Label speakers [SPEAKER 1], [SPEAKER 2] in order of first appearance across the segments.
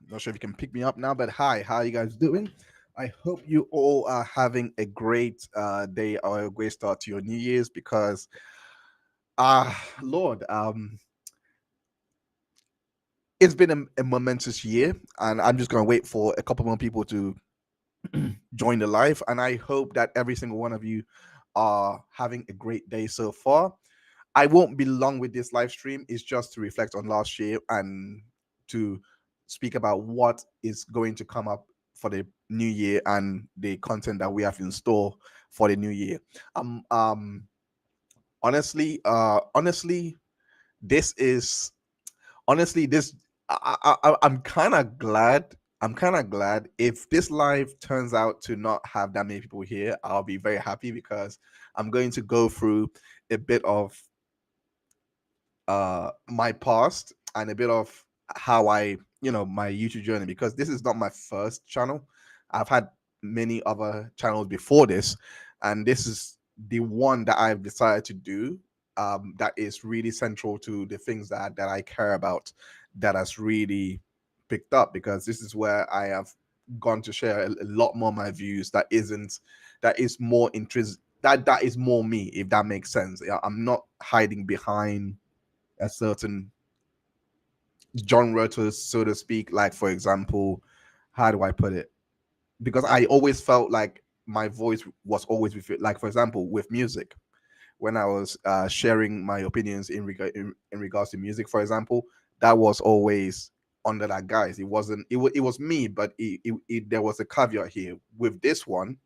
[SPEAKER 1] Not sure if you can pick me up now, but hi, how you guys doing? I hope you all are having a great day or a great start to your New Year's because Lord, it's been a momentous year, and I'm just gonna wait for a couple more people to join the live, and I hope that every single one of you are having a great day so far. I won't be long with this live stream. It's just to reflect on last year and to speak about what is going to come up for the new year and the content that we have in store for the new year. Um, um, honestly, this is honestly this. I'm kind of glad. I'm kind of glad if this live turns out to not have that many people here. I'll be very happy because I'm going to go through a bit of my past and a bit of how I, my YouTube journey, because this is not my first channel. I've had many other channels before this, and this is the one that I've decided to do, that is really central to the things that I care about, that has really picked up, because this is where I have gone to share a lot more my views, that is more interest, that is more me, if that makes sense. Yeah, I'm not hiding behind a certain genre, to so to speak. Like, for example, how do I put it? Because I always felt like my voice was always with it. Like, for example, with music, when I was sharing my opinions in regards to music, for example, that was always under that guise. It wasn't. It was me, but there was a caveat here. With this one,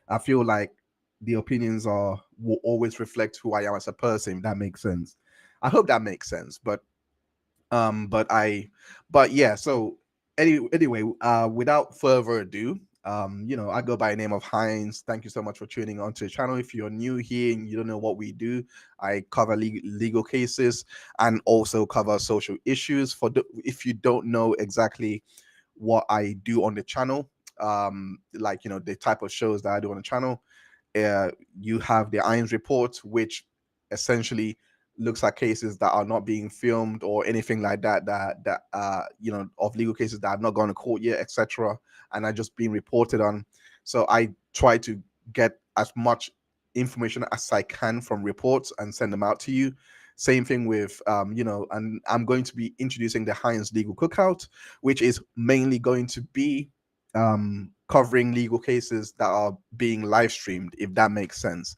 [SPEAKER 1] I feel like the opinions will always reflect who I am as a person. If that makes sense. I hope that makes sense. But but yeah, so anyway, without further ado, I go by the name of Heinz. Thank you so much for tuning on to the channel. If you're new here and you don't know what we do, I cover legal cases and also cover social issues. If you don't know exactly what I do on the channel, like, the type of shows that I do on the channel, you have the Heinz report, which essentially looks at cases that are not being filmed or anything like that, of legal cases that have not gone to court yet, etc., and are just being reported on. So I try to get as much information as I can from reports and send them out to you. Same thing with, and I'm going to be introducing the Heinz Legal Cookout, which is mainly going to be covering legal cases that are being live streamed, if that makes sense.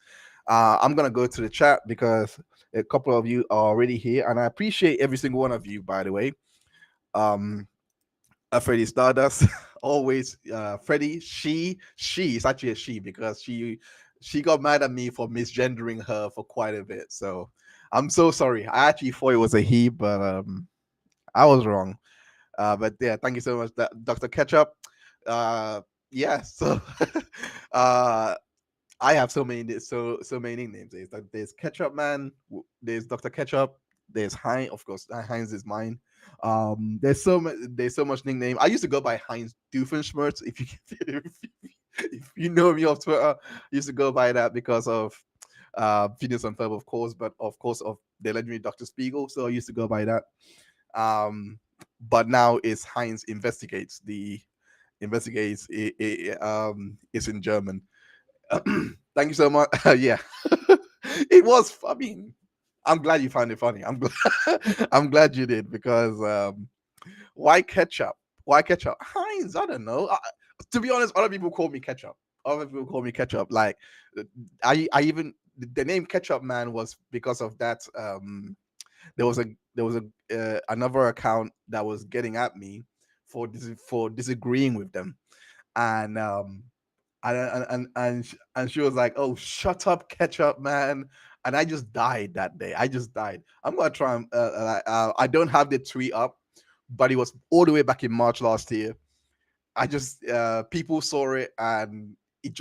[SPEAKER 1] I'm gonna go to the chat because a couple of you are already here, and I appreciate every single one of you, by the way. Um, Freddie Stardust, always. Freddie, she is actually a she, because she got mad at me for misgendering her for quite a bit. So I'm so sorry. I actually thought it was a he, but I was wrong. But yeah, thank you so much, Dr. Ketchup. Uh, yeah, so uh, I have so many nicknames. There's Ketchup Man, there's Dr. Ketchup, there's Heinz, of course. Heinz is mine. There's so much nickname. I used to go by Heinz Doofenshmirtz. If you know me off Twitter, I used to go by that because of Phineas and Ferb, of course, but of course of the legendary Dr. Spiegel. So I used to go by that. But now it's Heinz Investigates. The investigates is in German. Thank you so much. Yeah, it was. I mean, I'm glad you found it funny. I'm glad. I'm glad you did, because why ketchup? Why ketchup? Heinz. I don't know. To be honest, other people call me ketchup. Other people call me ketchup. Like, I even the name Ketchup Man was because of that. There was a another account that was getting at me for disagreeing with them, and and she was like, "Oh, shut up, Ketchup Man." And I just died that day. I just died. I'm gonna try and I don't have the tweet up, but it was all the way back in March last year. I just people saw it, and it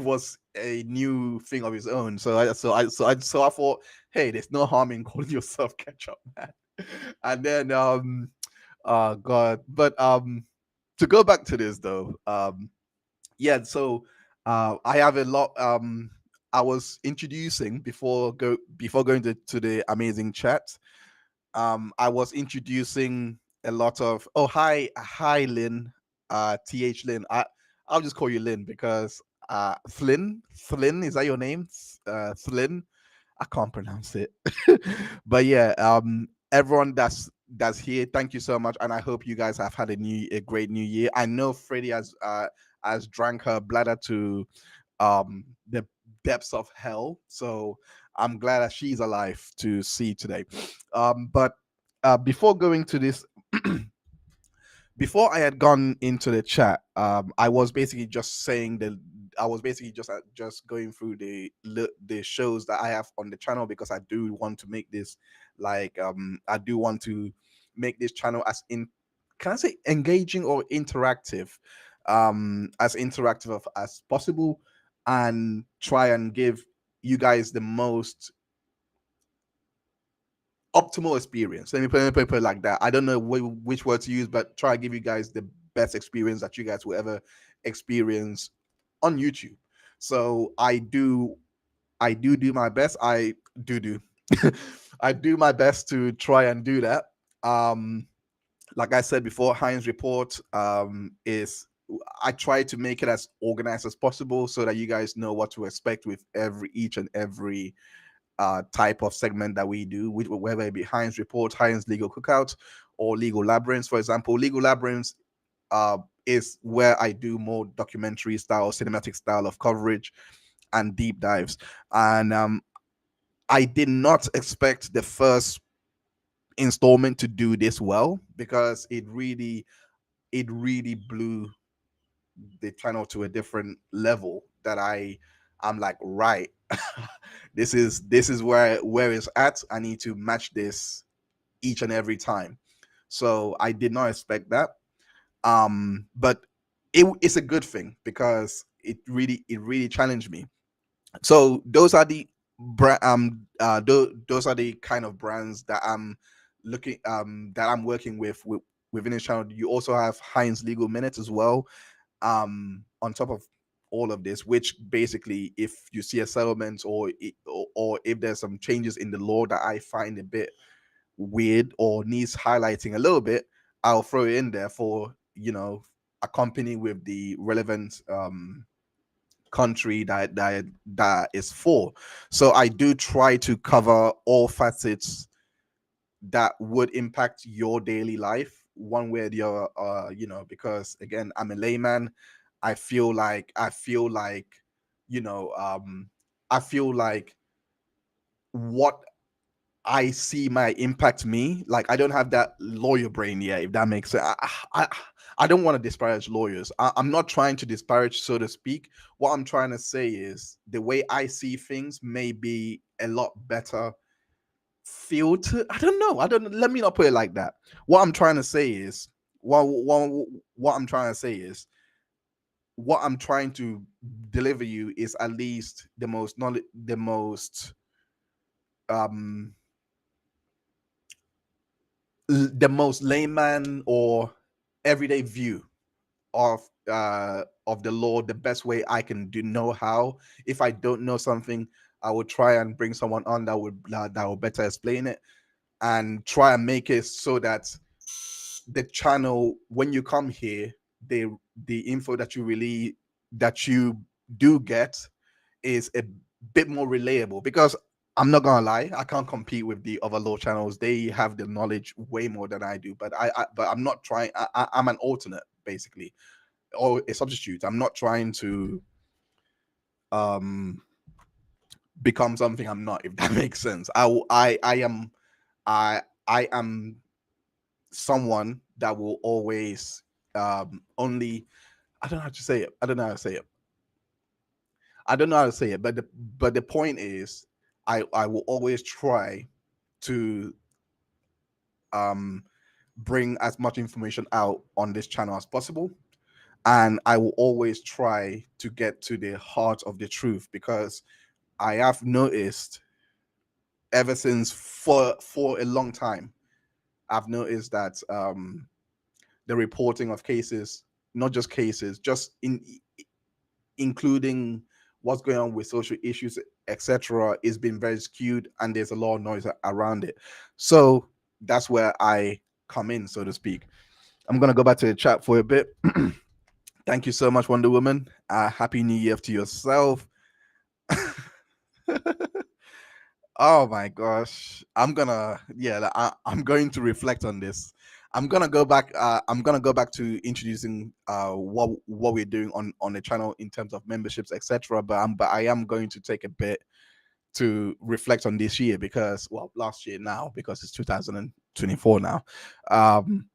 [SPEAKER 1] was a new thing of its own. So I thought, hey, there's no harm in calling yourself Ketchup Man. And then God, but to go back to this though, yeah, so I have a lot. I was introducing before going to the amazing chat. I was introducing a lot of, oh, hi Lynn, th Lynn. I'll just call you Lynn, because Flynn, is that your name? Flynn, I can't pronounce it. But yeah, everyone that's here, thank you so much, and I hope you guys have had a great new year. I know Freddie has drank her bladder to the depths of hell, so I'm glad that she's alive to see today. But before going to this, before I had gone into the chat, I was basically just saying that I was basically just going through the shows that I have on the channel, because I do want to make this like I do want to make this channel as in can I say engaging or interactive, as interactive as possible, and try and give you guys the most optimal experience. Let me put it like that. I don't know which word to use, but try to give you guys the best experience that you guys will ever experience on YouTube. So I do my best. I do I do my best to try and do that. Um, like I said before, Heinz report is I try to make it as organized as possible so that you guys know what to expect with each and every type of segment that we do, whether it be Heinz report, Heinz legal cookout, or legal labyrinths. For example, legal labyrinths uh, is where I do more documentary style, cinematic style of coverage and deep dives. And I did not expect the first installment to do this well because it really blew the channel to a different level that I'm like, right, this is where it's at. I need to match this each and every time. So I did not expect that. But it's a good thing because it really challenged me. So those are the kind of brands that I'm working with within this channel. You also have Heinz Legal Minutes as well, on top of all of this, which basically, if you see a settlement, or if there's some changes in the law that I find a bit weird or needs highlighting a little bit, I'll throw it in there for accompany with the relevant country that is for. So I do try to cover all facets that would impact your daily life one way or the other. Because again, I'm a layman. I feel like you know I feel like what I see might impact me. Like, I don't have that lawyer brain yet, if that makes sense. I don't want to disparage lawyers. I'm not trying to disparage, so to speak. What I'm trying to say is the way I see things may be a lot better filtered. I don't know. I don't. Let me not put it like that. What I'm trying to say is, what I'm trying to say is, what I'm trying to deliver you is at least the most knowledge, um the most layman or everyday view of the law, the best way I can do know how. If I don't know something, I will try and bring someone on that will better explain it, and try and make it so that the channel, when you come here, the info that you do get is a bit more relatable. Because I'm not gonna lie, I can't compete with the other law channels. They have the knowledge way more than I do. But I'm not trying. I'm an alternate, basically, or a substitute. I'm not trying to um become something I'm not, if that makes sense. I am someone that will always only I don't know how to say it. I don't know how to say it. I don't know how to say it, but the point is, I will always try to um bring as much information out on this channel as possible, and I will always try to get to the heart of the truth, because I have noticed ever since, for a long time, I've noticed that the reporting of cases, not just cases, just including what's going on with social issues, etc., is being very skewed, and there's a lot of noise around it. So that's where I come in, so to speak. I'm gonna go back to the chat for a bit. Thank you so much, Wonder Woman. Happy New Year to yourself. Oh my gosh. I'm going to reflect on this. I'm gonna go back to introducing what we're doing on the channel in terms of memberships, etc. But I am going to take a bit to reflect on this year, because, well, last year now, because it's 2024 now. Um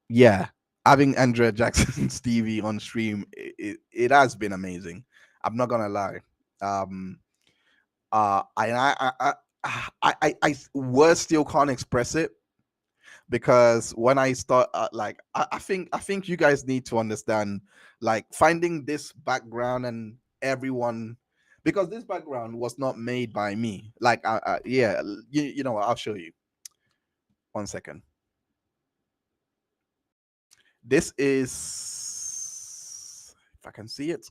[SPEAKER 1] yeah, having Andrea Jackson Stevie on stream, it has been amazing. I'm not gonna lie. Um I words still can't express it, because when I start, I think you guys need to understand, like, finding this background and everyone, because this background was not made by me. Like, yeah, you know what, I'll show you. 1 second. This is, if I can see it.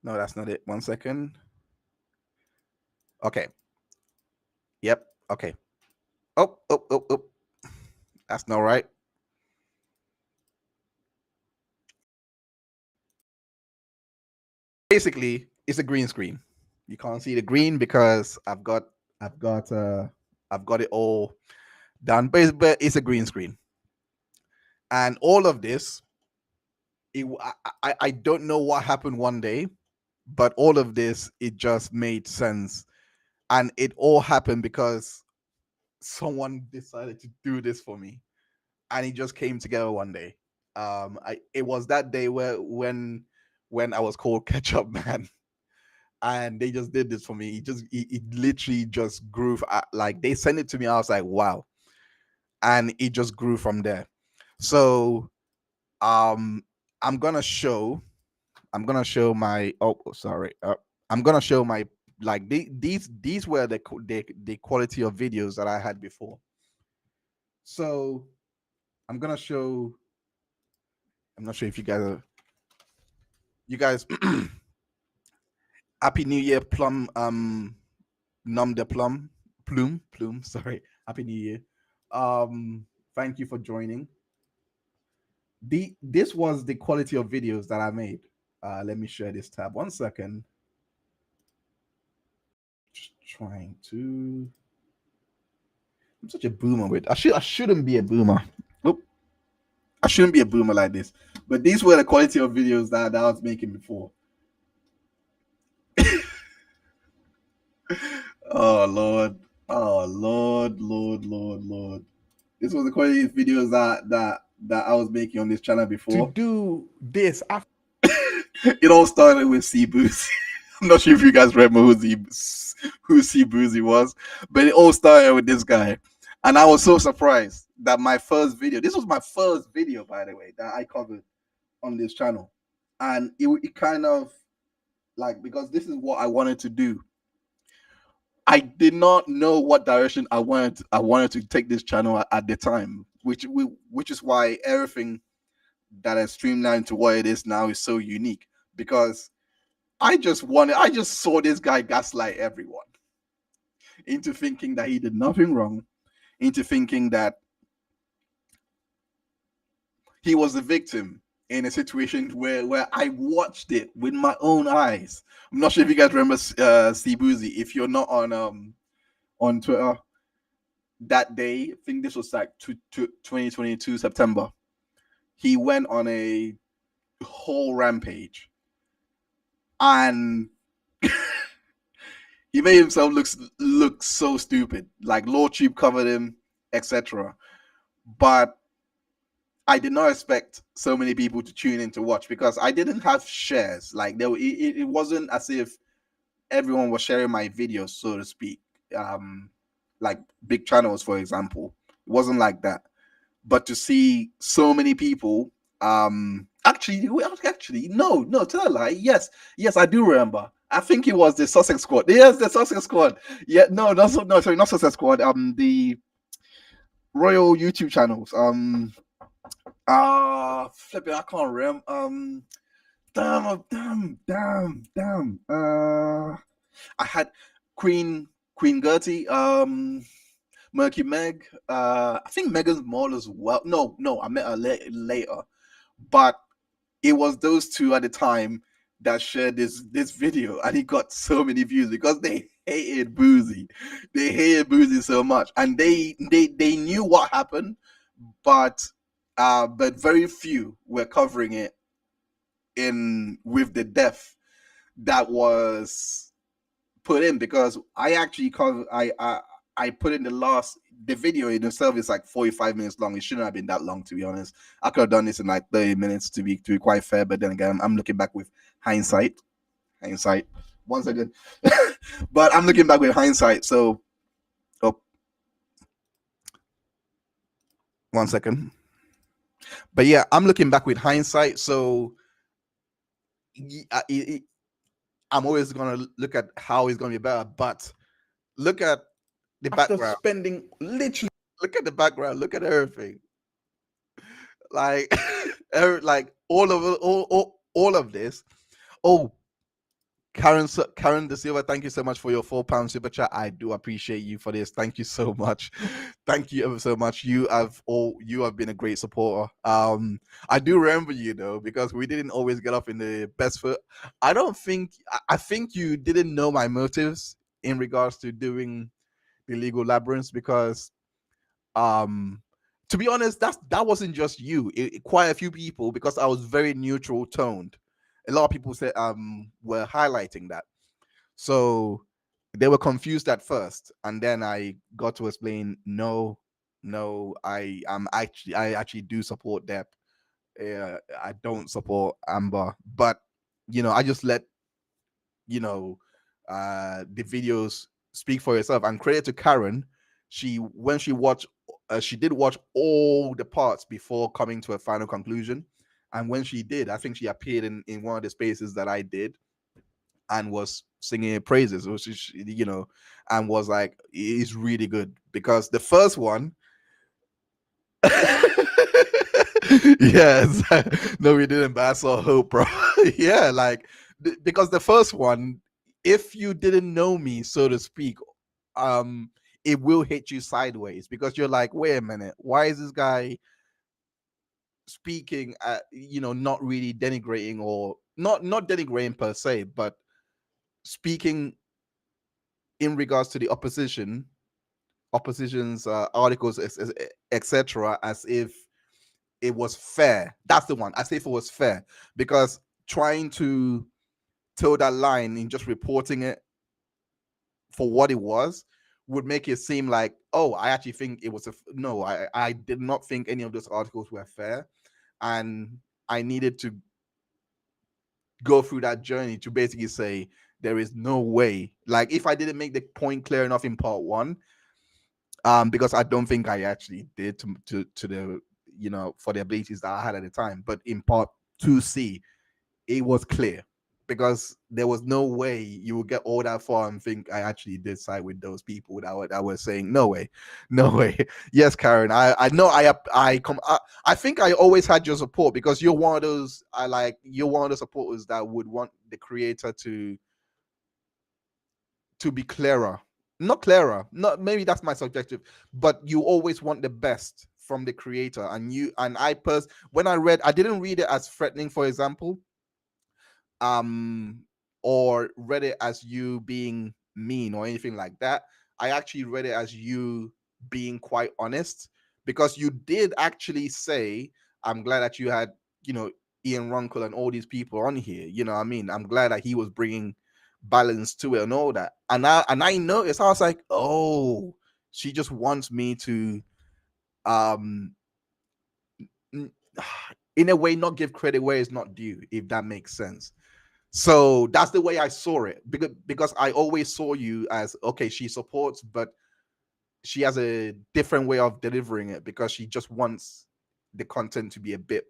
[SPEAKER 1] No, that's not it. 1 second. Okay. Yep. Okay. Oh, oh, oh, oh. That's not right. Basically, it's a green screen. You can't see the green because I've got it all done, but it's a green screen. And all of this, I don't know what happened one day, but all of this, it just made sense. And it all happened because someone decided to do this for me. And it just came together one day. It was that day when I was called Ketchup Man, and they just did this for me. It literally just grew. Like they sent it to me, I was like, wow, and it just grew from there. So um, I'm gonna show. I'm gonna show my. Oh, sorry. I'm gonna show my, like these were the quality of videos that I had before. So I'm gonna show. I'm not sure if you guys Happy New Year, Plum, Num de Plum, Plume, sorry. Happy New Year. Thank you for joining. This was the quality of videos that I made. Let me share this tab. 1 second. Just trying to. I'm such a boomer with. I shouldn't be a boomer. Oop. I shouldn't be a boomer like this. But these were the quality of videos that I was making before. Oh Lord. Oh Lord. This was the quality of videos that I was making on this channel before. To do this, it all started with C Boozy. I'm not sure if you guys remember who C Boozy was, but it all started with this guy. And I was so surprised that my first video, this was my first video, by the way, that I covered on this channel. And it kind of, like, because this is what I wanted to do. I did not know what direction I wanted to take this channel at the time, which is why everything that has streamlined to what it is now is so unique, because I just saw this guy gaslight everyone into thinking that he did nothing wrong, into thinking that he was a victim in a situation where I watched it with my own eyes. I'm not sure if you guys remember C Boozy. If you're not on Twitter, that day, I think this was like 2022 September, he went on a whole rampage, and he made himself look so stupid. Like Lord Tube covered him, etc. But I did not expect so many people to tune in to watch, because I didn't have shares. Like it wasn't as if everyone was sharing my videos, so to speak. Like big channels, for example, it wasn't like that. But to see so many people, actually no, tell a lie. Yes, I do remember. I think it was the Sussex Squad. Yes, the Sussex Squad. Yeah, no, sorry, not Sussex Squad. The Royal YouTube channels. Flipping, I can't remember. Damn. I had Queen Gertie. Murky Meg. I think Megan's Mall as well. No, I met her later. But it was those two at the time that shared this video, and it got so many views because they hated Boozy. They hated Boozy so much, and they knew what happened, but very few were covering it in with the depth that was put in, because I actually I put in the video in itself is like 45 minutes long. It shouldn't have been that long, to be honest. I could have done this in like 30 minutes to be quite fair, but then again, I'm looking back with hindsight. Once again. But I'm looking back with hindsight. So, 1 second. But yeah, I'm looking back with hindsight. So I'm always gonna look at how it's gonna be better. But look at the background. Spending literally Look at the background. Look at everything. Like, like all of this. Oh, Karen De Silva, thank you so much for your £4 super chat. I do appreciate you for this. Thank you so much. Thank you ever so much. You have been a great supporter. I do remember you though, because we didn't always get off in the best foot. I think you didn't know my motives in regards to doing the legal labyrinths, because um to be honest, that wasn't just you. Quite a few people, because I was very neutral toned. A lot of people said were highlighting that, so they were confused at first, and then I got to explain, no, no, I actually do support Depp. I don't support Amber, but I just let the videos speak for itself. And credit to Karen, when she watched, she did watch all the parts before coming to a final conclusion. And when she did, I think she appeared in one of the spaces that I did, and was singing praises, which is, and was like, it's really good, because the first one, yes, no, we didn't, but I saw hope, bro. Yeah, like, because the first one, if you didn't know me, so to speak, um, it will hit you sideways, because you're like, wait a minute, why is this guy speaking at, not really denigrating, or not denigrating per se, but speaking in regards to the opposition's articles, etc., as if it was fair. That's the one. As if it was fair, because trying to toe that line in just reporting it for what it was would make it seem like, oh, I actually think it was no. I did not think any of those articles were fair, and I needed to go through that journey to basically say there is no way. Like, if I didn't make the point clear enough in part one, because I don't think I actually did to the for the abilities that I had at the time. But in part 2C, it was clear, because there was no way you would get all that far and think I actually did side with those people that were saying no way, no way. Yes, Karen, I know I think I always had your support, because you're one of those you're one of the supporters that would want the creator to be clearer. Not clearer, not maybe that's my subjective, but you always want the best from the creator. And when I didn't read it as threatening, for example, um or read it as you being mean or anything like that. I actually read it as you being quite honest, because you did actually say, I'm glad that you had, Ian Runkle and all these people on here. I mean, I'm glad that he was bringing balance to it and all that. And I noticed, I was like, oh, she just wants me to um in a way not give credit where it's not due, if that makes sense. So that's the way I saw it, because I always saw you as, okay, she supports, but she has a different way of delivering it, because she just wants the content to be a bit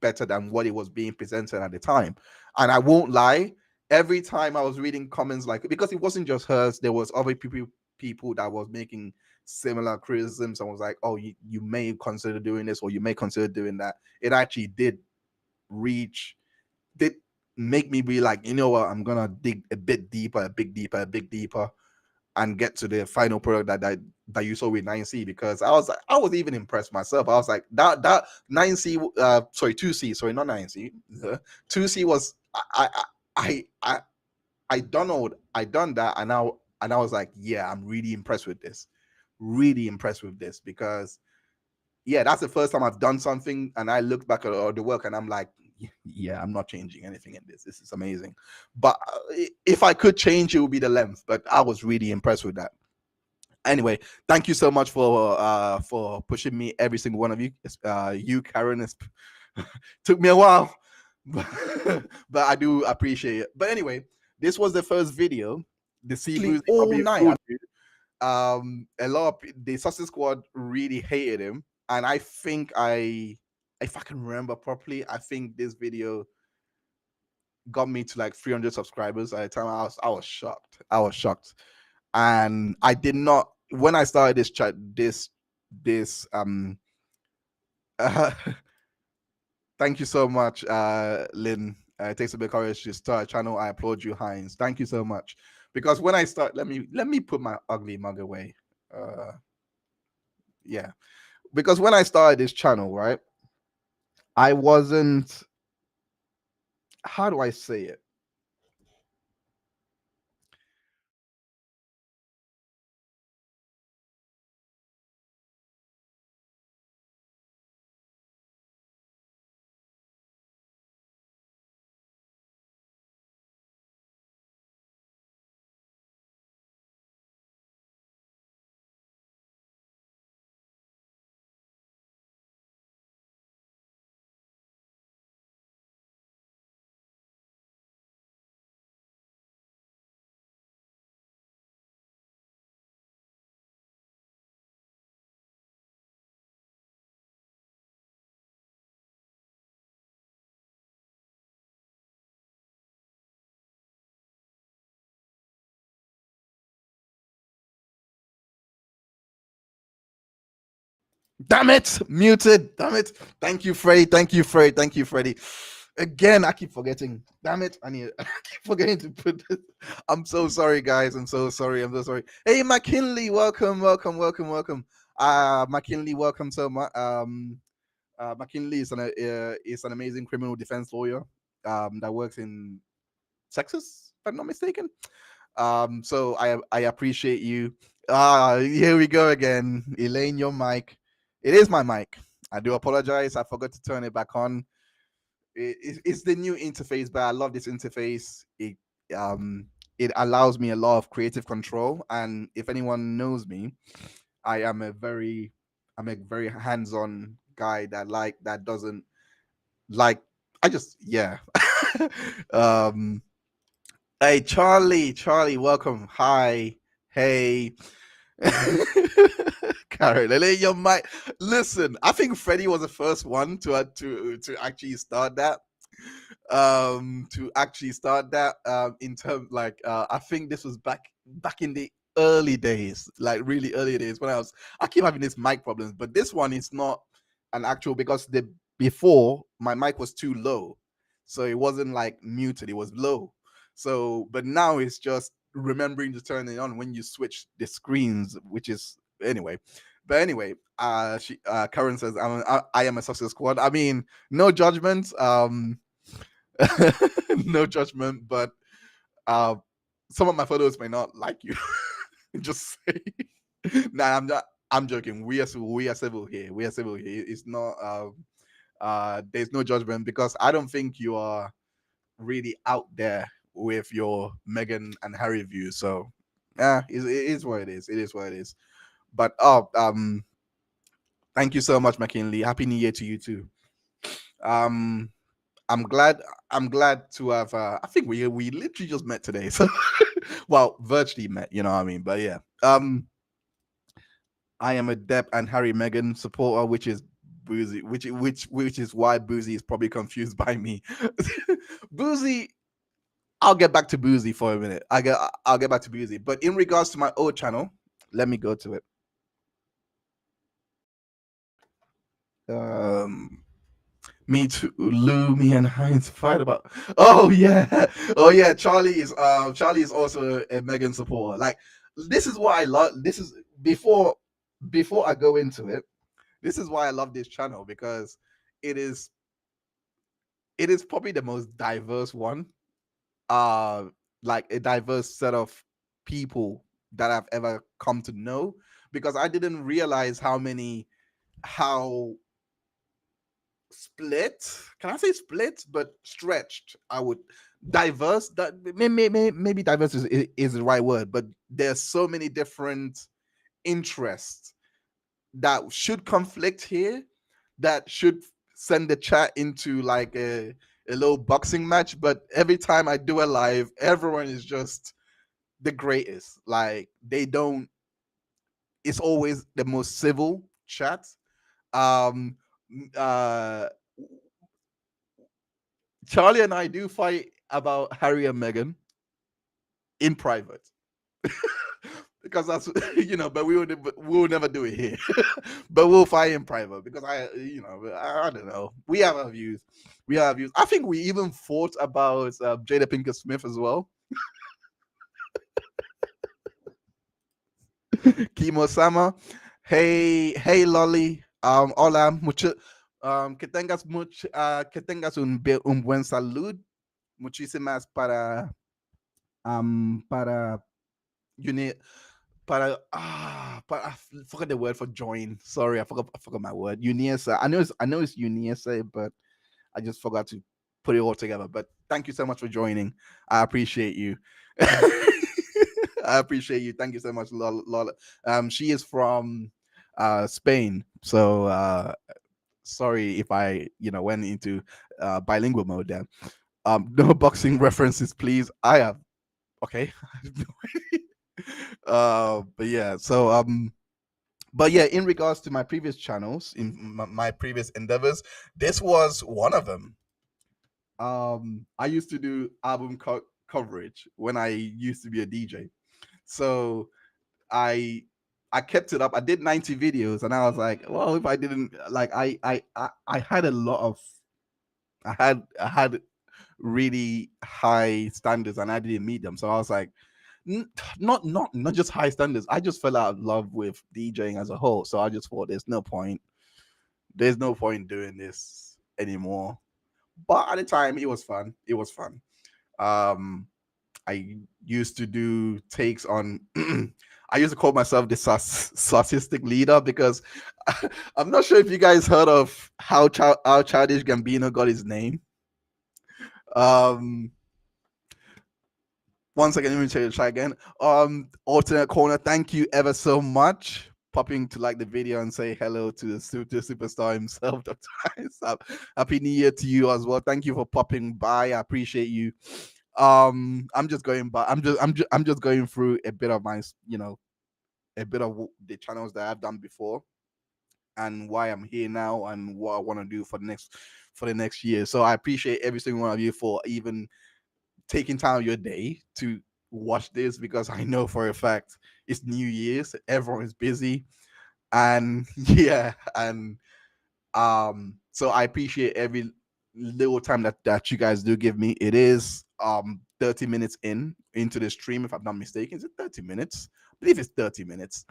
[SPEAKER 1] better than what it was being presented at the time. And I won't lie, every time I was reading comments, like, because it wasn't just hers, there was other people that was making similar criticisms, and was like, oh, you may consider doing this, or you may consider doing that. It actually reach did make me be like, you know what, I'm gonna dig a bit deeper, a bit deeper, and get to the final product that you saw with 9C. Because I was even impressed myself. I was like, that 9C, sorry, 2C, sorry, not 9C, 2C was, I done that, and I was like, yeah, I'm really impressed with this, because yeah, that's the first time I've done something and I look back at the work and I'm like, yeah, I'm not changing anything in this. This is amazing. But if I could change, it would be the length. But I was really impressed with that. Anyway, thank you so much for pushing me, every single one of you. You, Karen, took me a while, but I do appreciate it. But anyway, this was the first video. The Seabrews all night. A lot of the Success Squad really hated him, and I think if I can remember properly, I think this video got me to like 300 subscribers at the time. I was shocked. And I did not, when I started this this uh, thank you so much, Lynn. It takes a bit of courage to start a channel. I applaud you, Heinz. Thank you so much. Because when I start, let me put my ugly mug away. Uh, yeah. Because when I started this channel, right, I wasn't. How do I say it? Damn it, muted. Damn it. Thank you, Freddie. Thank you, Freddie. Thank you, Freddie. Again, I keep forgetting. Damn it. I keep forgetting to put this. I'm so sorry, guys. I'm so sorry. I'm so sorry. Hey, McKinley, welcome, welcome, welcome, welcome. McKinley, welcome so much. McKinley is an amazing criminal defense lawyer that works in Texas, if I'm not mistaken. So I appreciate you. Here we go again. Elaine, your mic. It is my mic. I do apologize. I forgot to turn it back on. It's the new interface, but I love this interface. Um it allows me a lot of creative control. And if anyone knows me, I am a very I'm a very hands-on guy that doesn't like I just yeah. um Hey, Charlie, welcome. Hi, hey, Karen. Your mic. Listen, I think Freddie was the first one to actually start that. In terms like I think this was back in the early days, like really early days when I keep having this mic problems, but this one is not an actual because the before my mic was too low, so it wasn't like muted, it was low. So but now it's just remembering to turn it on when you switch the screens, which is anyway. But anyway, Karen says I am a success squad. I mean, no judgment. No judgment, but uh, some of my photos may not like you. Just say, nah, I'm not. I'm joking. We are civil here. We are civil here. It's not. There's no judgment because I don't think you are really out there with your Meghan and Harry view. So, yeah, it is what it is. It is what it is. But thank you so much, McKinley. Happy New Year to you too. Um, I'm glad. I'm glad to have. I think we literally just met today, so well, virtually met. You know what I mean? But yeah. I am a Depp and Harry Meghan supporter, which is Boozy, which is why Boozy is probably confused by me. Boozy. I'll get back to Boozy for a minute. I'll get back to Boozy. But in regards to my old channel, let me go to it. Um, Me too. Lou, me and Heinz fight about. Oh yeah, oh yeah. Charlie is also a Megan supporter. Like this is what I love. This is before I go into it. This is why I love this channel because it is it is probably the most diverse one. Uh, like a diverse set of people that I've ever come to know because I didn't realize how split. Can I say split? But stretched. I would diverse. That maybe diverse is the right word, but there's so many different interests that should conflict here. That should send the chat into like a little boxing match. But every time I do a live, everyone is just the greatest. Like they don't. It's always the most civil chat. Um, uh Charlie and I do fight about Harry and Meghan in private. because that's but we will never do it here. But we'll fight in private because I don't know. We have our views. We have views. I think we even fought about Jada Pinkett Smith as well. Kimo Sama. Hey Lolly. Hola, mucho. Que tengas un buen salud. Muchísimas para uni I forgot the word for join. Sorry, I forgot my word. Uniesa. I know it's Uniesa, but I just forgot to put it all together. But thank you so much for joining. I appreciate you. I appreciate you. Thank you so much, Lola. She is from Spain. So sorry if I went into bilingual mode there. No boxing references, please. I have okay. But yeah, so but yeah, in regards to my previous channels, in my previous endeavors, this was one of them. I used to do album coverage when I used to be a DJ. So I I kept it up. I did 90 videos, and I was like, well, if I didn't like, I had a lot of I had really high standards, and I didn't meet them. So I was like, not just high standards. I just fell out of love with DJing as a whole. So I just thought there's no point doing this anymore. But at the time, it was fun. It was fun. Um, I used to do takes on. I used to call myself the sarcastic leader because I'm not sure if you guys heard of how Childish Gambino got his name. Um, One second, let me try again. Alternate corner, thank you ever so much. Popping to like the video and say hello to the superstar himself, Dr. Heinz. Happy New Year to you as well. Thank you for popping by. I appreciate you. I'm just going by. I'm just going through a bit of my, a bit of the channels that I've done before and why I'm here now and what I want to do for the next year. So I appreciate every single one of you for even taking time of your day to watch this because I know for a fact it's New Year's, everyone is busy, and yeah, and so I appreciate every little time that you guys do give me. It is 30 minutes into the stream, if I'm not mistaken. Is it 30 minutes? I believe it's 30 minutes.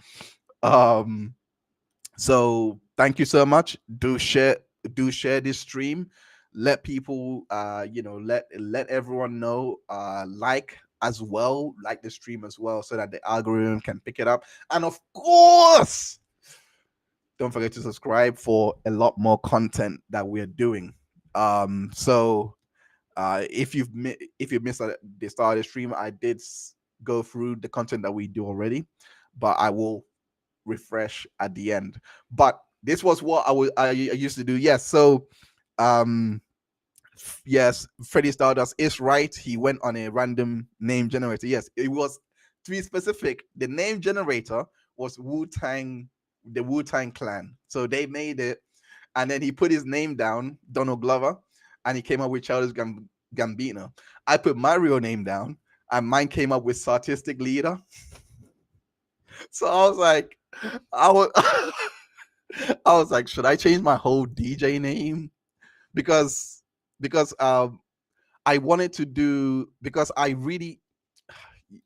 [SPEAKER 1] Um, so thank you so much. Do share this stream. Let people let everyone know, like as well, like the stream as well, so that the algorithm can pick it up. And of course, don't forget to subscribe for a lot more content that we're doing. So if you missed the start of the stream, I did go through the content that we do already, but I will refresh at the end. But this was what I used to do. Yes. So um yes, Freddie Stardust is right. He went on a random name generator. Yes, it was, to be specific, the name generator was the Wu Tang Clan. So they made it, and then he put his name down, Donald Glover, and he came up with Childish Gambino. I put my real name down, and mine came up with Sartistic Leader. So I was like, I was, I was like, should I change my whole DJ name? Because because I wanted to do, because I really,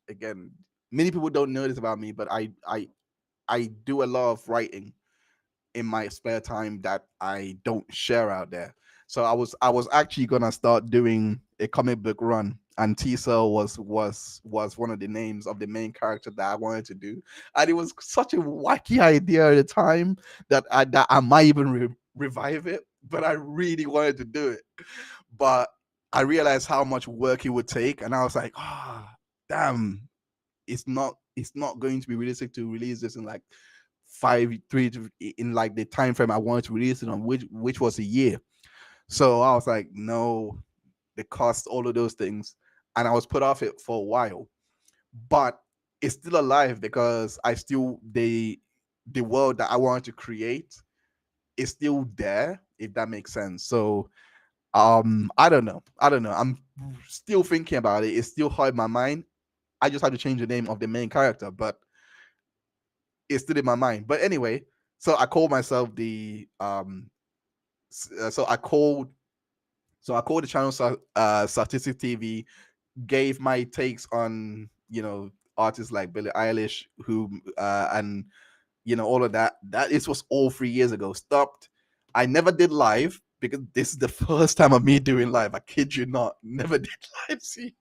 [SPEAKER 1] again, many people don't know this about me, but I do a lot of writing in my spare time that I don't share out there. So I was actually gonna start doing a comic book run, and T Cell was one of the names of the main character that I wanted to do, and it was such a wacky idea at the time that I might even revive it, but I really wanted to do it, but I realized how much work it would take, and I was like, damn, it's not going to be realistic to release this in like in like the time frame I wanted to release it on, which was a year. So I was like, no, the cost, all of those things, and I was put off it for a while, but it's still alive because I still the world that I wanted to create is still there, if that makes sense. So I don't know, I'm still thinking about it. It's still hard in my mind. I just had to change the name of the main character, but it's still in my mind. But anyway, so I called myself the so I called the channel Statistic TV, gave my takes on artists like Billie Eilish, who and all of that. That this was all 3 years ago. Stopped. I never did live because this is the first time of me doing live. I kid you not, never did live. See,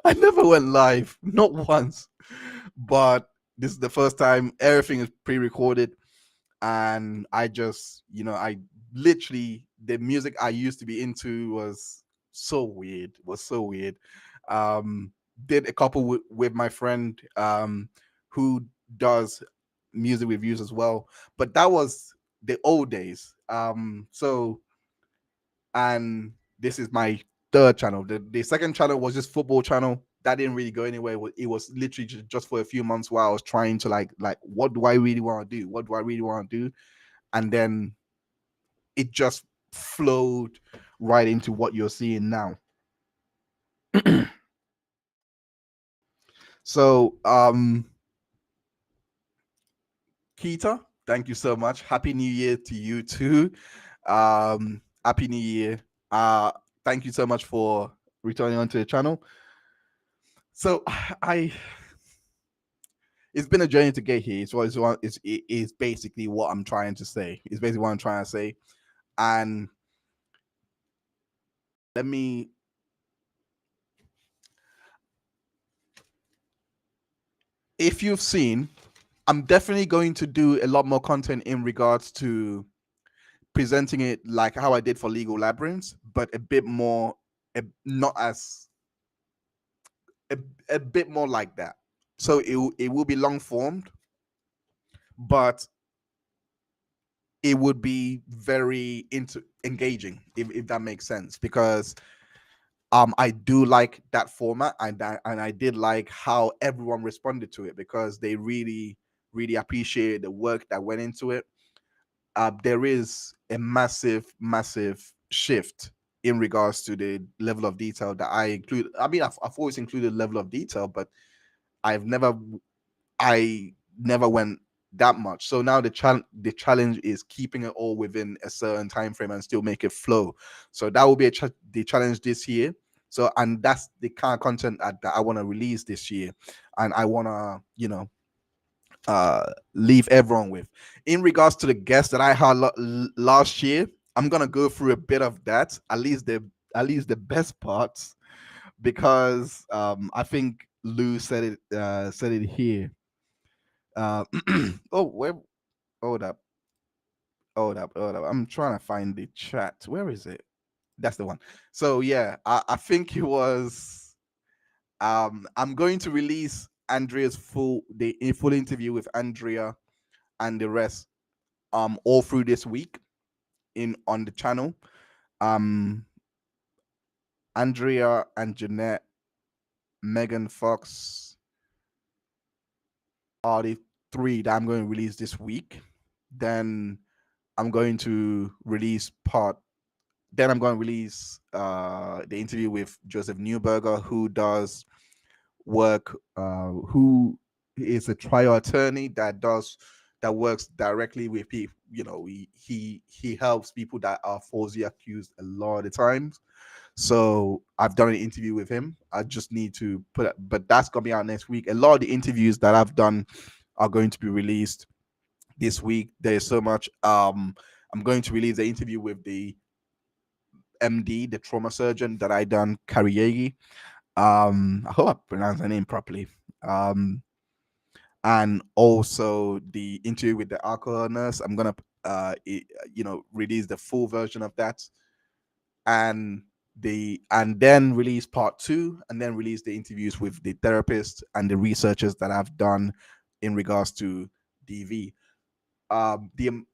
[SPEAKER 1] I never went live, not once. But this is the first time. Everything is pre-recorded, and I just, I literally, the music I used to be into was so weird. Was so weird. Um, did a couple with my friend who does music reviews as well, but that was the old days. And this is my third channel. The second channel was just football channel. That didn't really go anywhere. It was literally just for a few months while I was trying to like what do I really want to do? What do I really want to do? And then it just flowed right into what you're seeing now. So Keita, thank you so much. Happy New Year to you too. Happy New Year. Thank you so much for returning onto the channel. So I it's been a journey to get here. It's basically what I'm trying to say. It's basically what I'm trying to say. And let me if you've seen, I'm definitely going to do a lot more content in regards to presenting it like how I did for Legal Labyrinths, but a bit more, not as a bit more like that. So it will be long formed, but it would be very engaging if that makes sense, because I do like that format, and I did like how everyone responded to it, because they really appreciated the work that went into it. There is a massive shift in regards to the level of detail that I include. I mean, I've always included level of detail, but I've never I never went that much. So now the challenge is keeping it all within a certain time frame and still make it flow. So that will be the challenge this year. So, and that's the kind of content that I want to release this year, and I want to leave everyone with. In regards to the guests that I had last year, I'm gonna go through a bit of that, at least the best parts, because I think Lou said it here. Oh, where? Hold up, hold up. I'm trying to find the chat. Where is it? That's the one. So yeah, I think it was. I'm going to release Andrea's full interview with Andrea and the rest all through this week in on the channel. Um, Andrea and Jeanette, Megan Fox are the three that I'm going to release this week. Then I'm going to release part. Then I'm going to release the interview with Joseph Newberger, who does work, who is a trial attorney that works directly with people. He helps people that are falsely accused a lot of the times. So I've done an interview with him. I just need to but that's gonna be out next week. A lot of the interviews that I've done are going to be released this week. There's so much. I'm going to release the interview with the MD, the trauma surgeon that I done, Kariegi. I hope I pronounced her name properly. And also the interview with the alcohol nurse. I'm gonna release the full version of that, and then release part two, and then release the interviews with the therapist and the researchers that I've done in regards to DV. The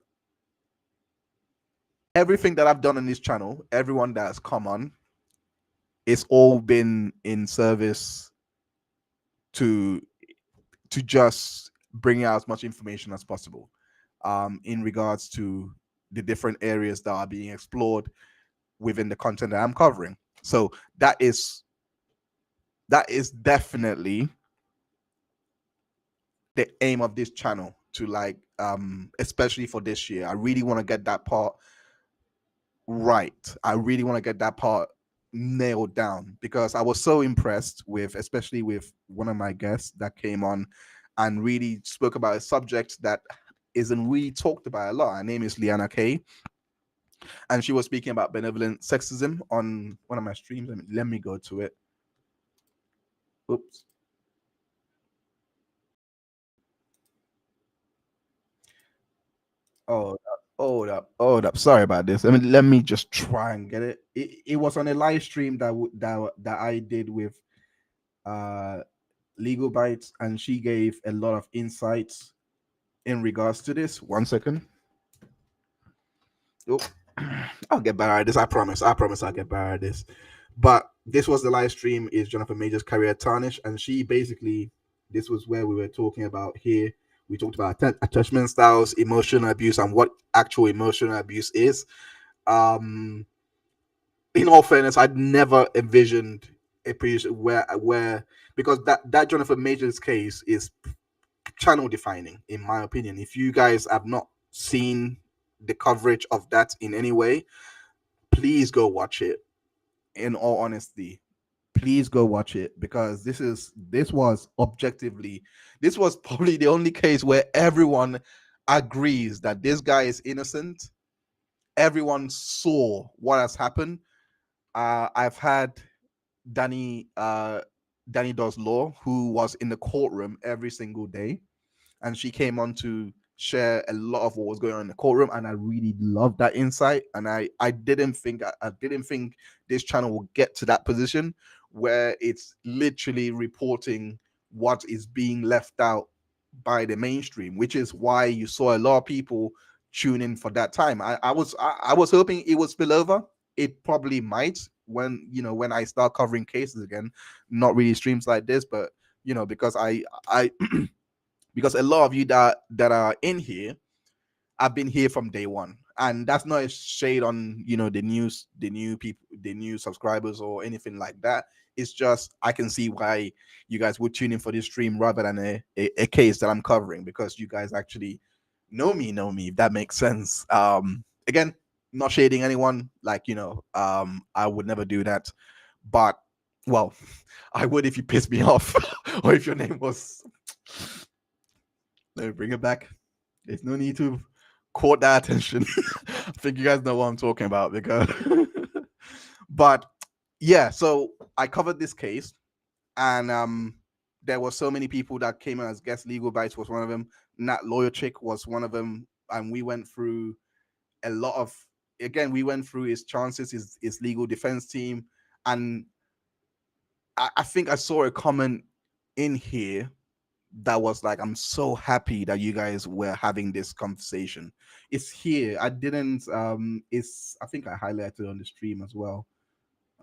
[SPEAKER 1] Everything that I've done on this channel, everyone that has come on, it's all been in service to just bring out as much information as possible in regards to the different areas that are being explored within the content that I'm covering. So that is definitely the aim of this channel to like especially for this year. I really want to get that part right. I really want to get that part nailed down because I was so impressed with, especially with one of my guests that came on and really spoke about a subject that isn't really talked about a lot. Her name is Liana Kay, and she was speaking about benevolent sexism on one of my streams. Let me go to it. Oops. Oh, hold up. Sorry about this. Let me just try and get it. It was on a live stream that I did with uh Legal Bites, and she gave a lot of insights in regards to this. One second. Oh, I'll get better at this. I promise. I promise I'll get better at this. But this was the live stream. Is Jennifer Major's career tarnished? And she basically, this was where we were talking about here. We talked about attachment styles, emotional abuse, and what actual emotional abuse is. Um, in all fairness, I'd never envisioned a position where because that Jonathan Majors case is channel defining, in my opinion. If you guys have not seen the coverage of that in any way, please go watch it. In all honesty, please go watch it because this was probably the only case where everyone agrees that this guy is innocent. Everyone saw what has happened. I've had Danny Danny Does Law, who was in the courtroom every single day, and she came on to share a lot of what was going on in the courtroom, and I really loved that insight. And I didn't think I didn't think this channel would get to that position where it's literally reporting what is being left out by the mainstream, which is why you saw a lot of people tune in for that time. I was hoping it would spill over. It probably might when when I start covering cases again, not really streams like this, but because I because a lot of you that are in here have been here from day one, and that's not a shade on the new people, the new subscribers or anything like that. It's just I can see why you guys would tune in for this stream rather than a case that I'm covering, because you guys actually know me, if that makes sense. Again, not shading anyone, like I would never do that, but well, I would if you piss me off or if your name was. Let me bring it back. There's no need to court that attention. I think you guys know what I'm talking about because, but yeah. So I covered this case, and there were so many people that came in as guest. Legal Bites was one of them. Nat Lawyer Chick was one of them, and we went through a lot of. Again, we went through his chances, his legal defense team, and I think I saw a comment in here that was like, I'm so happy that you guys were having this conversation. It's here. I didn't it's I think I highlighted on the stream as well.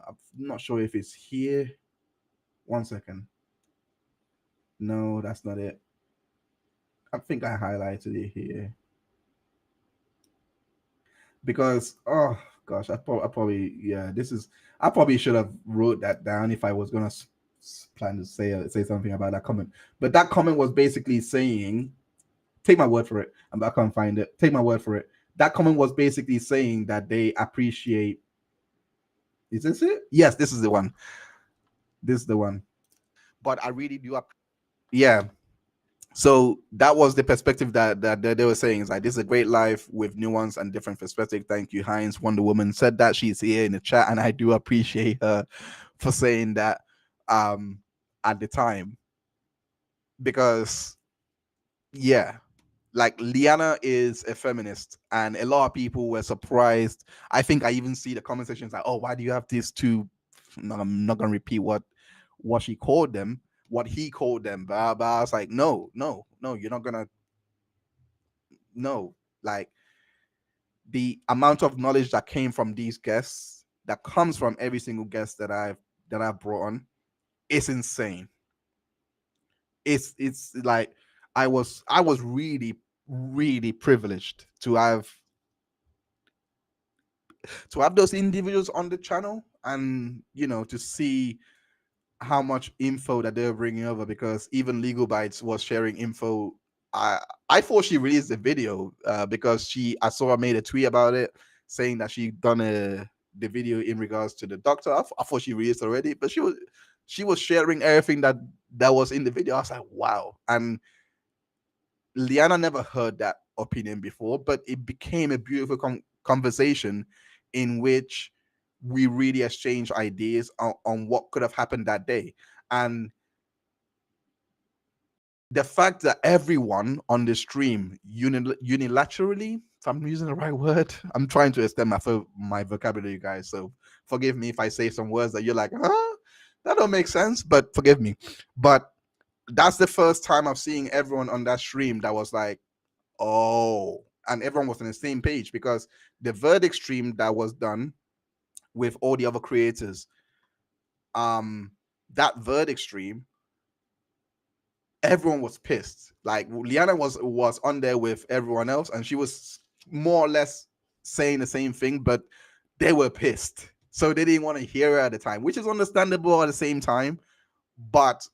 [SPEAKER 1] I'm not sure if it's here. One second. No, that's not it. I think I highlighted it here because oh gosh, I probably yeah, this is I probably should have wrote that down if I was gonna plan to say something about that comment. But that comment was basically saying, take my word for it. I can't find it. Take my word for it. That comment was basically saying that they appreciate. Is this it? Yes, this is the one. This is the one. But I really do. Yeah. So that was the perspective that they were saying. Is like, this is a great life with nuance and different perspective. Thank you, Heinz. Wonder Woman said that. She's here in the chat, and I do appreciate her for saying that at the time, because yeah, like Liana is a feminist, and a lot of people were surprised. I think I even see the conversations like, "Oh, why do you have these two?" No, I'm not gonna repeat what she called them, what he called them, but I was like, "No, no, no, you're not gonna no." Like the amount of knowledge that came from these guests, that comes from every single guest that I've brought on, is insane. It's like I was really privileged to have those individuals on the channel, and to see how much info that they were bringing over, because even Legal Bites was sharing info. I thought she released the video because I saw her made a tweet about it saying that she done the video in regards to the doctor. I thought she released already, but she was sharing everything that was in the video. I was like, wow. And Liana never heard that opinion before, but it became a beautiful conversation in which we really exchanged ideas on what could have happened that day. And the fact that everyone on the stream unilaterally, if I'm using the right word, I'm trying to extend my vocabulary, guys. So forgive me if I say some words that you're like, huh? That don't make sense, but forgive me. But that's the first time I've seen everyone on that stream that was like, oh, and everyone was on the same page, because the verdict stream that was done with all the other creators, um, that verdict stream, everyone was pissed. Like Liana was on there with everyone else, and she was more or less saying the same thing, but they were pissed. So they didn't want to hear her at the time, which is understandable at the same time. But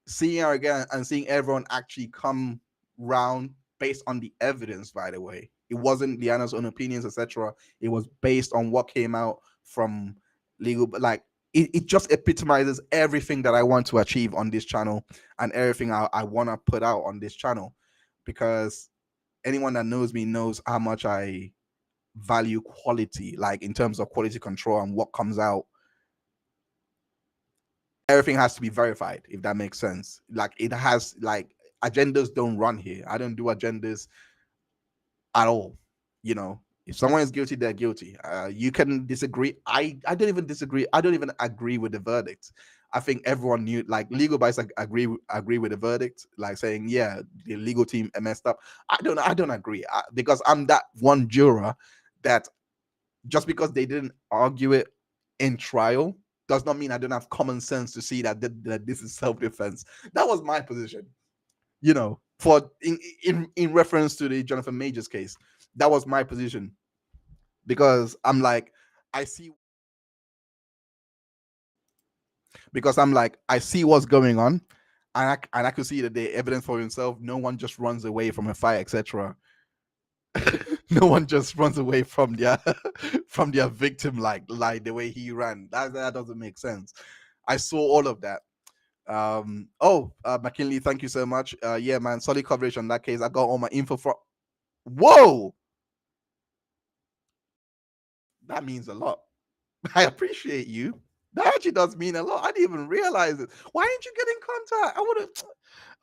[SPEAKER 1] seeing her again and seeing everyone actually come round based on the evidence, by the way, it wasn't Liana's own opinions, etc. It was based on what came out from legal, like it just epitomizes everything that I want to achieve on this channel and everything I want to put out on this channel, because anyone that knows me knows how much I value quality, like in terms of quality control and what comes out. Everything has to be verified, if that makes sense. Like it has, like, agendas don't run here. I don't do agendas at all. You know, if someone is guilty, they're guilty. You can disagree. I don't even disagree. I don't even agree with the verdict. I think everyone knew, like legal bias, like agree with the verdict, like saying, yeah, the legal team messed up. I don't agree, because I'm that one juror that just because they didn't argue it in trial does not mean I don't have common sense to see that this is self-defense. That was my position, for in reference to the Jonathan Majors case. That was my position, because I'm like, I see I see what's going on, and I could see that the evidence for himself. No one just runs away from a fight, etc. No one just runs away from their from their victim like the way he ran. That doesn't make sense. I saw all of that. McKinley, thank you so much. Yeah, man, solid coverage on that case. I got all my info from. Whoa, that means a lot. I appreciate you. That actually does mean a lot. I didn't even realize it. Why didn't you get in contact? I would have.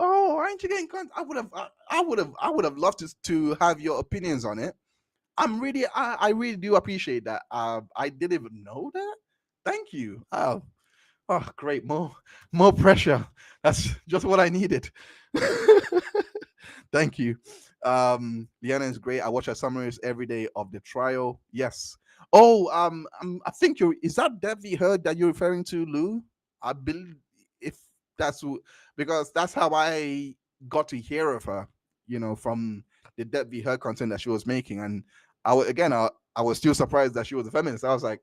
[SPEAKER 1] Oh, why didn't you get in contact? I would have loved to have your opinions on it. I really do appreciate that. I didn't even know that. Thank you. Oh, great. More pressure. That's just what I needed. Thank you. Liana is great. I watch her summaries every day of the trial. Yes. Oh, I think is that Devi Heard that you're referring to, Lou? I believe, if that's because that's how I got to hear of her, from the Devi Heard content that she was making. And I was still surprised that she was a feminist. I was like,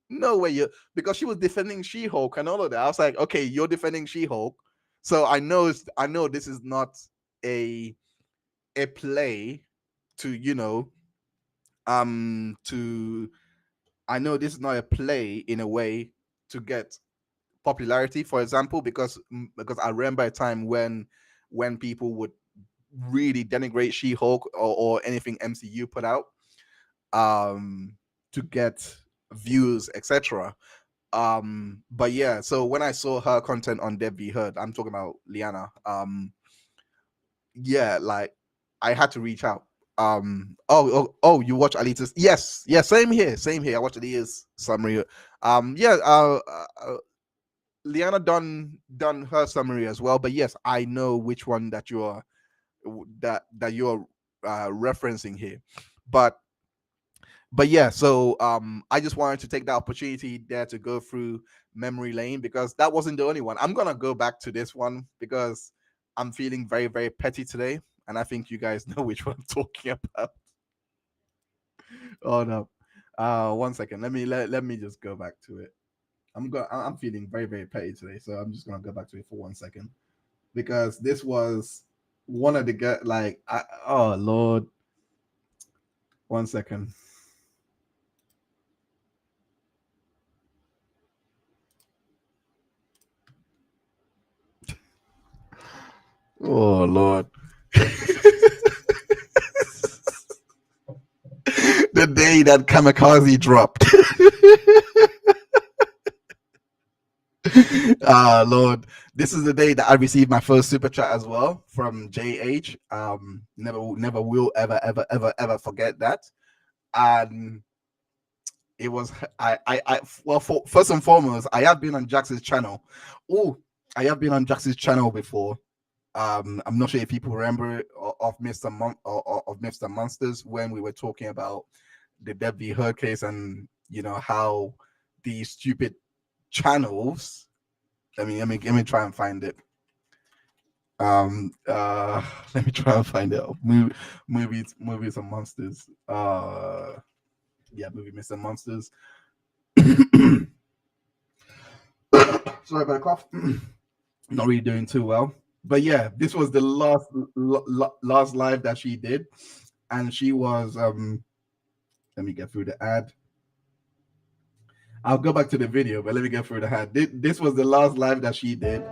[SPEAKER 1] no way, you, because she was defending She-Hulk and all of that. I was like, okay, you're defending She-Hulk, so I know this is not a play to to I know this is not a play in a way to get popularity, for example, because I remember a time when people would really denigrate She-Hulk or anything MCU put out, to get views, etc. But yeah, so when I saw her content on Debbie Heard, I'm talking about Liana. Yeah, like I had to reach out. You watch Alita's? Yes, yeah, same here, same here. I watched Alita's summary. Yeah, Liana done her summary as well. But yes, I know which one that you're referencing here. But yeah, so I just wanted to take the opportunity there to go through memory lane, because that wasn't the only one. I'm gonna go back to this one because I'm feeling very, very petty today, and I think you guys know which one I'm talking about. Oh no. One second, let me just go back to it. I'm feeling very, very petty today, so I'm just gonna go back to it for 1 second because this was one of the oh Lord, 1 second. Oh Lord. The day that Kamikaze dropped. Lord, this is the day that I received my first super chat as well from JH. Never will ever forget that. And it was well, first and foremost, I have been on Jax's channel. Oh, I have been on Jax's channel before. I'm not sure if people remember of Mr. Monsters when we were talking about the Dev v. Heard case and how these stupid channels. Let me try and find it. Let me try and find it. Movies and monsters. Yeah, movie Mr. Monsters. Sorry about the cough. Not really doing too well. But yeah, this was the last live that she did, and she was let me get through the ad. I'll go back to the video, but let me get through the ad. This was the last live that she did.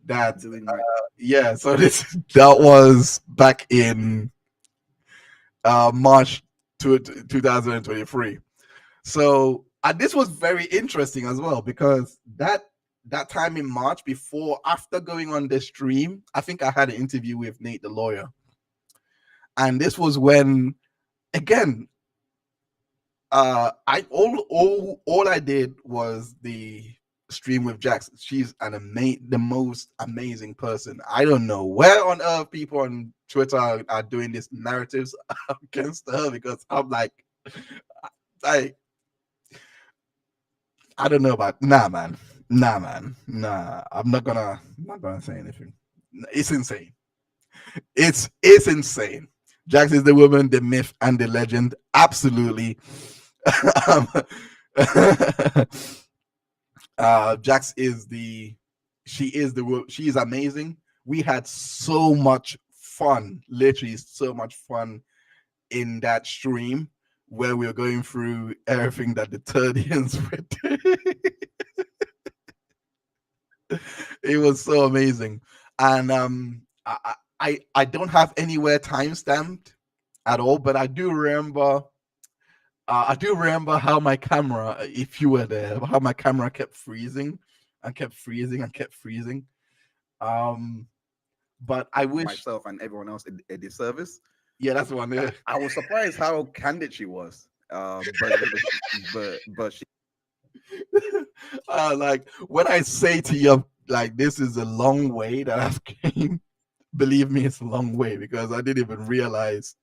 [SPEAKER 1] That yeah, so that was back in March 2023. So this was very interesting as well because that time in March, after going on the stream, I think I had an interview with Nate the lawyer, and this was when, again, all I did was the stream with Jax. She's the most amazing person. I don't know where on earth people on Twitter are doing these narratives against her because I'm like, I don't know about man. I'm not gonna say anything. It's insane. It's insane. Jax is the woman, the myth, and the legend. Absolutely. Jax is she is amazing. We had so much fun, literally so much fun in that stream where we were going through everything that the Turdians were doing. It was so amazing. And I don't have anywhere time stamped at all, but I do remember how my camera, if you were there, how my camera kept freezing and kept freezing and kept freezing. But I wish
[SPEAKER 2] myself and everyone else a disservice.
[SPEAKER 1] Yeah, that's the one. Yeah.
[SPEAKER 2] I was surprised how candid she was. But she
[SPEAKER 1] like when I say to you, like, this is a long way that I've came. Believe me, it's a long way because I didn't realize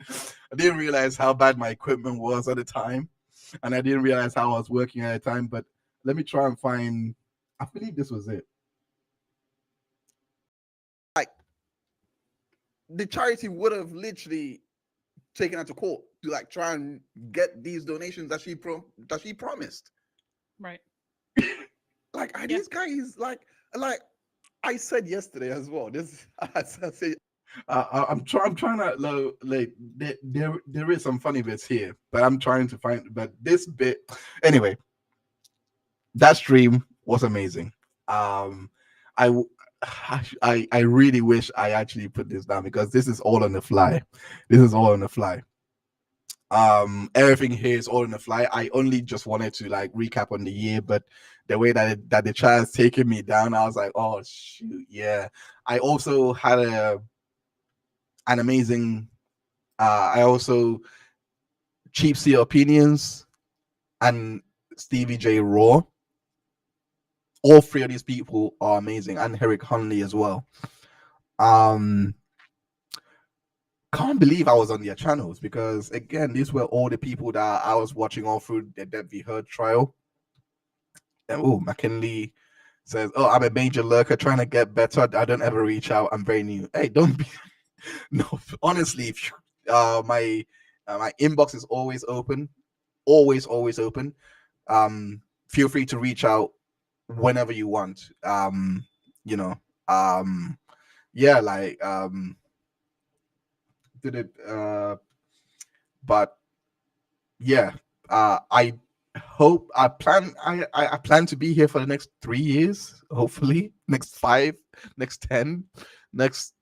[SPEAKER 1] how bad my equipment was at the time, and I didn't realize how I was working at the time. But let me try and find. I believe this was it.
[SPEAKER 2] Like, the charity would have literally taken her to court to like try and get these donations that she promised.
[SPEAKER 3] Right.
[SPEAKER 2] Like, are these guys like I said yesterday as well. This I said.
[SPEAKER 1] I'm trying to like there is some funny bits here, but I'm trying to find. But this bit, anyway, that stream was amazing. I really wish I actually put this down because this is all on the fly. Everything here is all on the fly. I only just wanted to like recap on the year, but the way that the chat has taken me down, I was like, oh shoot, yeah. I also had an amazing I also Cheap Seat Opinions and Stevie J Raw. All three of these people are amazing, and Eric Hunley as well. Can't believe I was on their channels because again, these were all the people that I was watching all through the Dev v. Heard trial. And McKinley says, "Oh, I'm a major lurker trying to get better. I don't ever reach out. I'm very new." Hey, don't be. No, honestly, if you, my inbox is always open, always open. feel free to reach out whenever you want. You know, um, yeah, like did it but yeah, I hope I plan to be here for the next 3 years, hopefully, next five, next 10, next,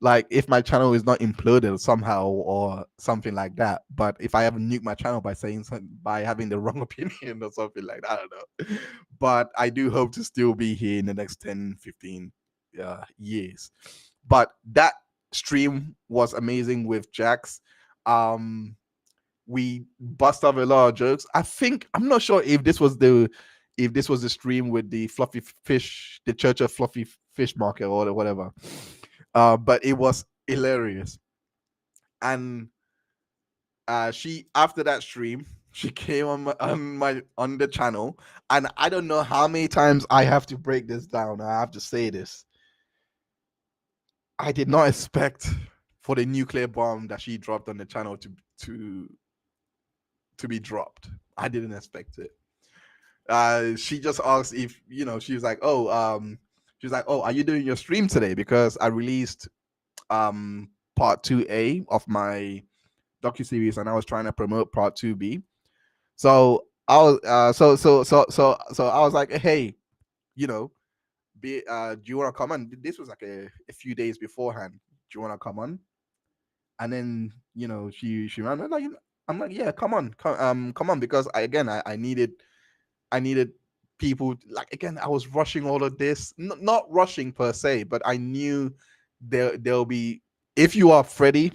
[SPEAKER 1] like, if my channel is not imploded somehow or something like that. But if I ever nuke my channel by saying something, by having the wrong opinion or something like that, I don't know. But I do hope to still be here in the next 10, 15 years. But that stream was amazing with Jax. We bust up a lot of jokes. I'm not sure if this was the stream with the fluffy fish, the Church of Fluffy Fish Market or whatever. But it was hilarious. And she, after that stream, she came on the channel, and I don't know how many times I have to break this down. I have to say this. I did not expect for the nuclear bomb that she dropped on the channel to be dropped. I didn't expect it. She just asked if, she was like, oh, are you doing your stream today? Because I released part 2A of my docuseries, and I was trying to promote part 2B. So I was so I was like, hey, do you want to come on? This was like a few days beforehand. Do you want to come on? And then she ran. I'm like, yeah, come on, because I needed people. Like, again, I was rushing all of this, not rushing per se, but I knew there'll be, if you are Freddie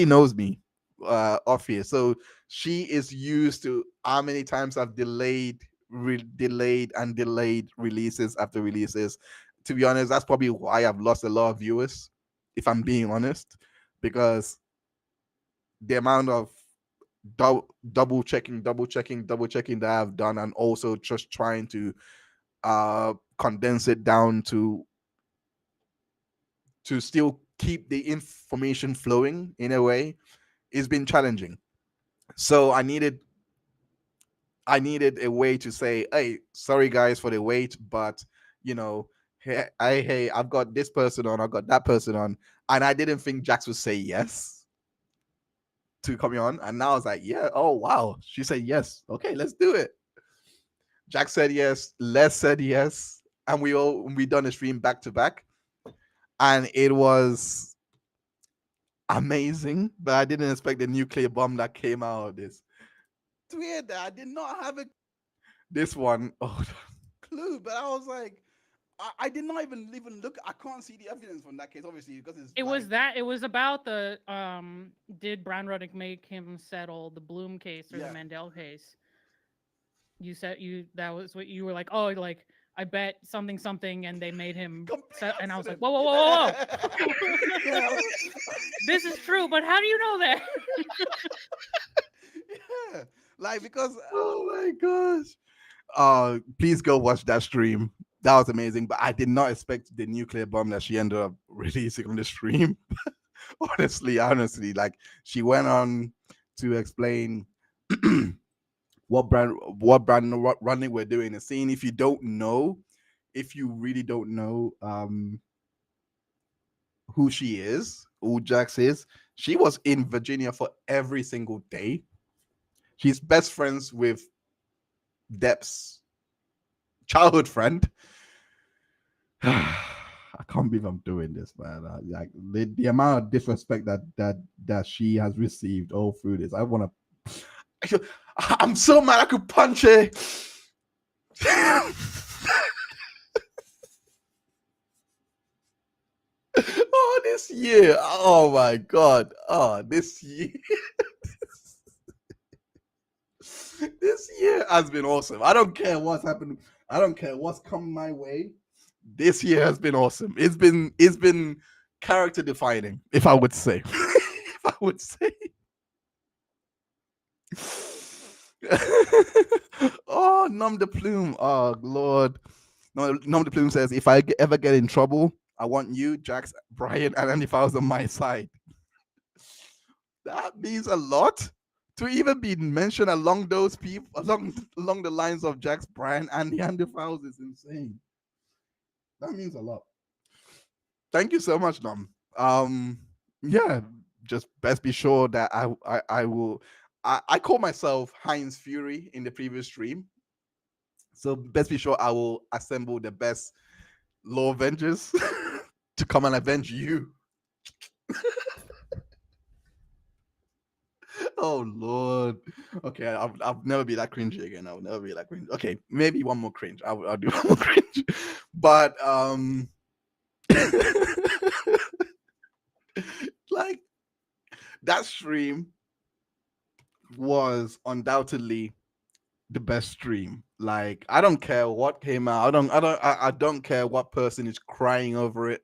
[SPEAKER 1] knows me off here, so she is used to how many times I've delayed and delayed releases after releases. To be honest, that's probably why I've lost a lot of viewers, if I'm being honest, because the amount of double checking that I've done, and also just trying to condense it down to still keep the information flowing in a way, it's been challenging. So I needed a way to say, hey, sorry guys for the wait, but hey, I've got this person on, I've got that person on. And I didn't think Jax would say yes to coming on, and now I was like, yeah, oh wow, she said yes, okay, let's do it. Jack said yes, Les said yes, and we done a stream back to back, and it was amazing. But I didn't expect the nuclear bomb that came out of this. It's weird that I did not have this one clue, but I was like, I did not even look. I can't see the evidence from that case, obviously, because
[SPEAKER 3] It was about the did Brown Ruddick make him settle the Bloom case or the Mandel case? You said that was what you were like. Oh, like, I bet something, and they made him. And I was like, whoa. This is true, but how do you know that?
[SPEAKER 1] Yeah, like, because oh my gosh, please go watch that stream. That was amazing. But I did not expect the nuclear bomb that she ended up releasing on the stream. honestly, like, she went on to explain what brand running we're doing, and seeing, if you really don't know who she is, who Jax is, she was in Virginia for every single day. She's best friends with Depp's childhood friend. I can't believe I'm doing this, man. Like, the amount of disrespect that she has received all through this. I'm so mad I could punch her. Oh, this year. Oh my god. Oh, this year. This year has been awesome. I don't care what's happened. I don't care what's come my way. This year has been awesome. It's been character defining, if I would say. If I would say. Oh, Nom de Plume. Oh, Lord. Nom de Plume says, if I ever get in trouble, I want you, Jax, Brian, and Andy Fowles on my side. That means a lot to even be mentioned along those people, along the lines of Jax Bryan and Neanderthals is insane. That means a lot. Thank you so much, Dom. Yeah, just best be sure that I will. I call myself Heinz Fury in the previous stream, so best be sure I will assemble the best Law Avengers to come and avenge you. Oh Lord. Okay, I'll never be that cringy again. I'll never be that cringy. Okay, maybe one more cringe. I'll do one more cringe. But like that stream was undoubtedly the best stream. Like I don't care what came out. I don't care what person is crying over it.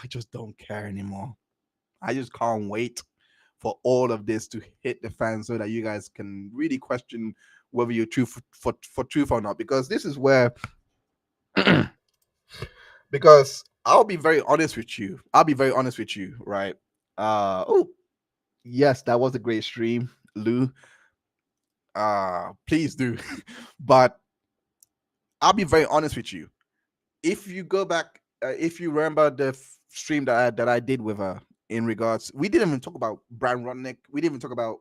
[SPEAKER 1] I just don't care anymore. I just can't wait for all of this to hit the fans so that you guys can really question whether you're true for truth or not. Because this is where because I'll be very honest with you. Right? Oh yes, that was a great stream, Lou. Please do. But I'll be very honest with you. If you go back, if you remember the stream that I did with her in regards, we didn't even talk about Brian Rodnick. We didn't even talk about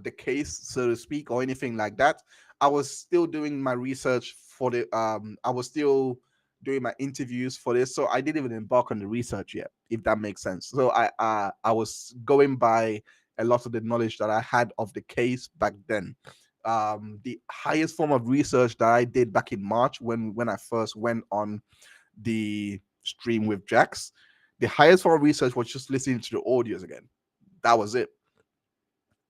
[SPEAKER 1] the case, so to speak, or anything like that. I was still doing my research for the. I was still doing my interviews for this, so I didn't even embark on the research yet, if that makes sense. So I was going by a lot of the knowledge that I had of the case back then. The highest form of research that I did back in March when I first went on the stream with Jax, the highest form of research was just listening to the audios again. That was it.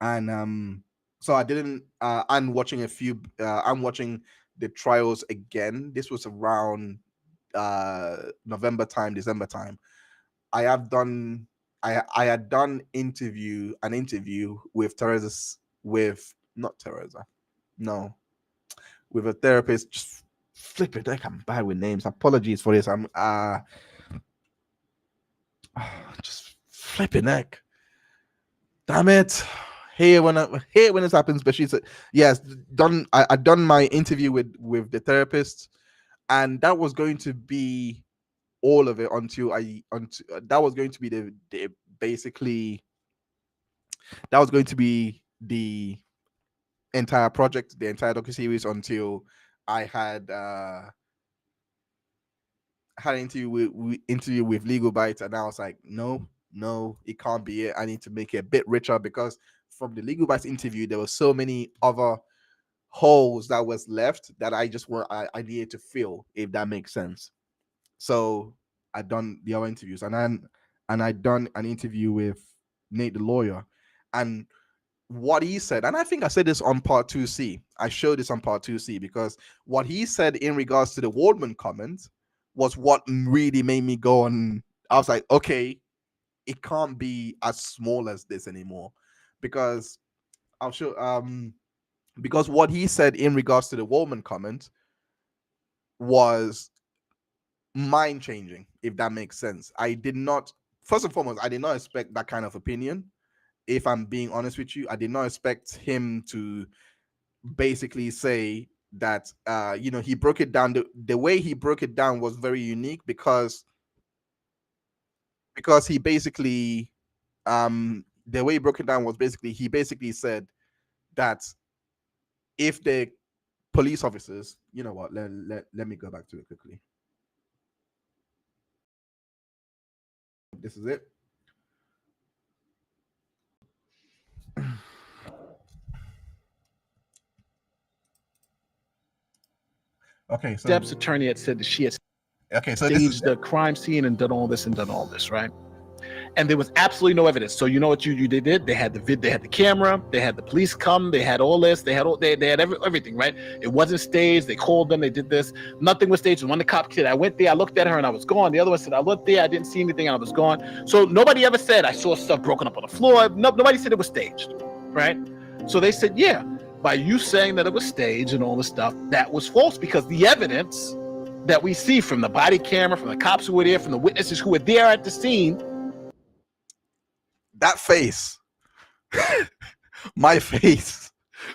[SPEAKER 1] And so I didn't I'm watching I'm watching the trials again. This was around November time, December time. I have done I had done an interview with Teresa, with not Teresa, no, with a therapist. Just flip it, like I'm bad with names. Apologies for this. I'm just flipping neck. Damn it. Here when this happens, but she said yes, done. I done my interview with the therapist, and that was going to be all of it until that was going to be the basically that was going to be the entire project, the entire docuseries, until I had an interview with Legal Bites, and I was like, no, it can't be it. I need to make it a bit richer, because from the Legal Bites interview, there were so many other holes that was left that I just I needed to fill, if that makes sense. So I done the other interviews, and I done an interview with Nate the lawyer, and what he said, and I think I said this on part 2C. I showed this on part 2C, because what he said in regards to the Waldman comment was what really made me go on. I was like, okay, it can't be as small as this anymore, because I'll show because what he said in regards to the Waldman comment was mind changing, if that makes sense. I did not, first and foremost, I did not expect that kind of opinion. If I'm being honest with you, I did not expect him to basically say that he broke it down. The way he broke it down was very unique, because he basically the way he broke it down was he basically said that if the police officers, you know what, let me go back to it quickly. This is it. Okay, so
[SPEAKER 4] Depp's attorney had said that she had
[SPEAKER 1] so
[SPEAKER 4] staged the crime scene and done all this, right? And there was absolutely no evidence. So you know what they did? They had they had the camera, they had the police come, they had all this, they had everything, right? It wasn't staged. They called them, they did this. Nothing was staged. One of the cops said, I went there, I looked at her, and I was gone. The other one said, I looked there, I didn't see anything, and I was gone. So nobody ever said I saw stuff broken up on the floor. Nobody said it was staged, right? So they said, yeah, by you saying that it was staged and all this stuff, that was false, because the evidence that we see from the body camera, from the cops who were there, from the witnesses who were there at the scene.
[SPEAKER 1] That face. my face.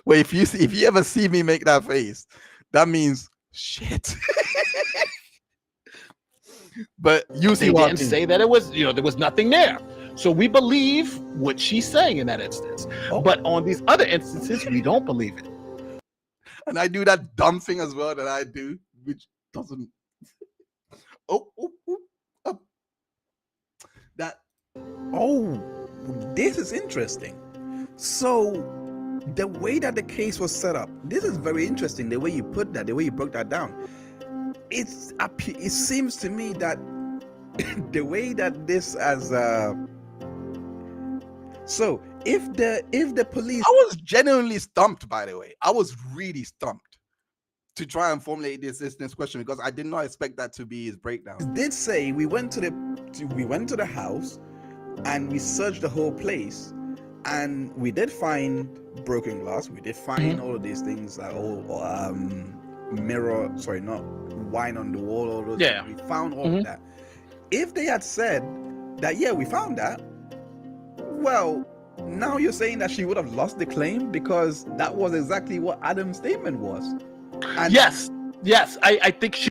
[SPEAKER 1] Well, if you ever see me make that face, that means shit. But you see
[SPEAKER 4] They
[SPEAKER 1] what I
[SPEAKER 4] didn't
[SPEAKER 1] mean.
[SPEAKER 4] say that it was, there was nothing there. So we believe what she's saying in that instance.
[SPEAKER 1] Oh.
[SPEAKER 4] But on these other instances, we don't believe it.
[SPEAKER 1] And I do that dumb thing as well that I do, which doesn't. Oh, that. Oh, this is interesting. So, the way that the case was set up, this is very interesting. The way you put that, the way you broke that down, it seems to me that the way that this as so if the police, I was genuinely stumped. By the way, I was really stumped to try and formulate this question because I did not expect that to be his breakdown. He did say we went to the house and we searched the whole place, and we did find broken glass. We did find all of these things, like mirror, sorry, not wine on the wall, all those.
[SPEAKER 4] Yeah.
[SPEAKER 1] We found all of that. If they had said that, yeah, we found that, well, now you're saying that she would have lost the claim because that was exactly what Adam's statement was. And
[SPEAKER 4] Yes, I think she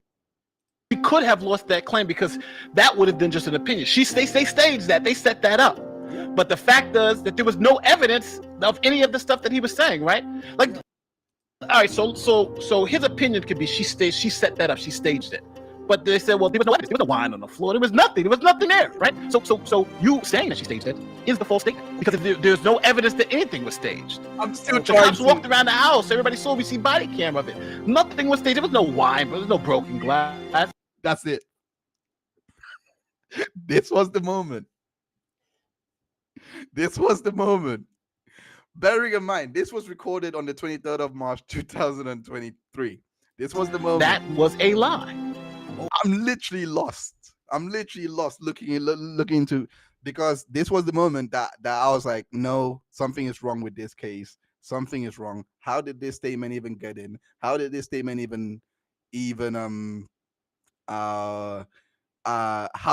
[SPEAKER 4] could have lost that claim because that would have been just an opinion. They staged that, they set that up. But the fact is that there was no evidence of any of the stuff that he was saying, right? Like, all right, so his opinion could be she set that up, she staged it. But they said, well, there was no evidence, there was no wine on the floor, there was nothing there, right? So you saying that she staged it is the false statement because if there's no evidence that anything was staged.
[SPEAKER 1] I'm still
[SPEAKER 4] The
[SPEAKER 1] trying
[SPEAKER 4] cops
[SPEAKER 1] to
[SPEAKER 4] walked around the house, everybody saw, we see body camera of it. Nothing was staged, there was no wine, there was no broken glass.
[SPEAKER 1] That's it. This was the moment. Bearing in mind, this was recorded on the 23rd of March, 2023. This was the moment.
[SPEAKER 4] That was a lie.
[SPEAKER 1] I'm literally lost looking into, because this was the moment that I was like, no, something is wrong with this case. Something is wrong. How did this statement even get in? How did this statement even how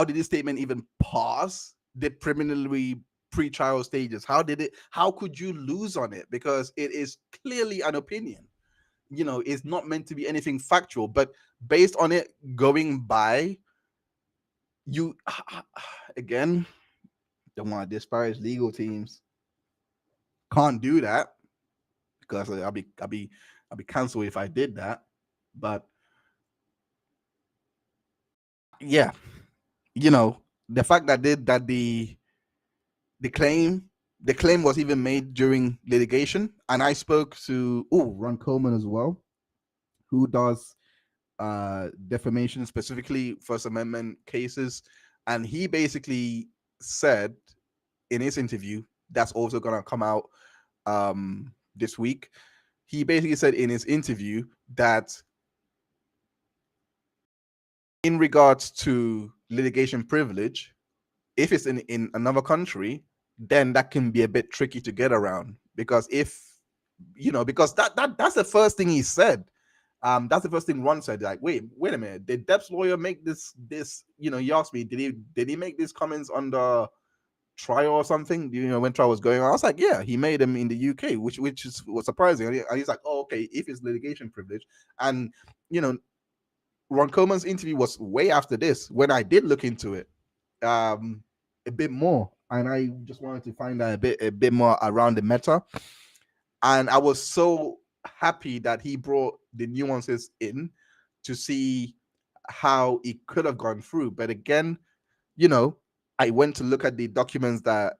[SPEAKER 1] did this statement even pass the preliminary pre-trial stages? How could you lose on it? Because it is clearly an opinion. It's not meant to be anything factual, but based on it going by, you again don't want to disparage legal teams. Can't do that because I'll be cancelled if I did that. But yeah, the fact that the claim was even made during litigation, and I spoke to Ron Coleman as well, who does defamation, specifically First Amendment cases, and he basically said in his interview that's also gonna come out this week. He basically said in his interview that in regards to litigation privilege, if it's in another country, then that can be a bit tricky to get around, because because that's the first thing he said. That's the first thing Ron said. Like, wait a minute, did Depp's lawyer make this? He asked me, did he make these comments under trial or something? When trial was going on, I was like, yeah, he made them in the UK, which was surprising. And he's like, oh, okay, if it's litigation privilege, and Ron Coleman's interview was way after this when I did look into it a bit more, and I just wanted to find out a bit more around the meta, and I was so happy that he brought the nuances in to see how it could have gone through. But again, I went to look at the documents that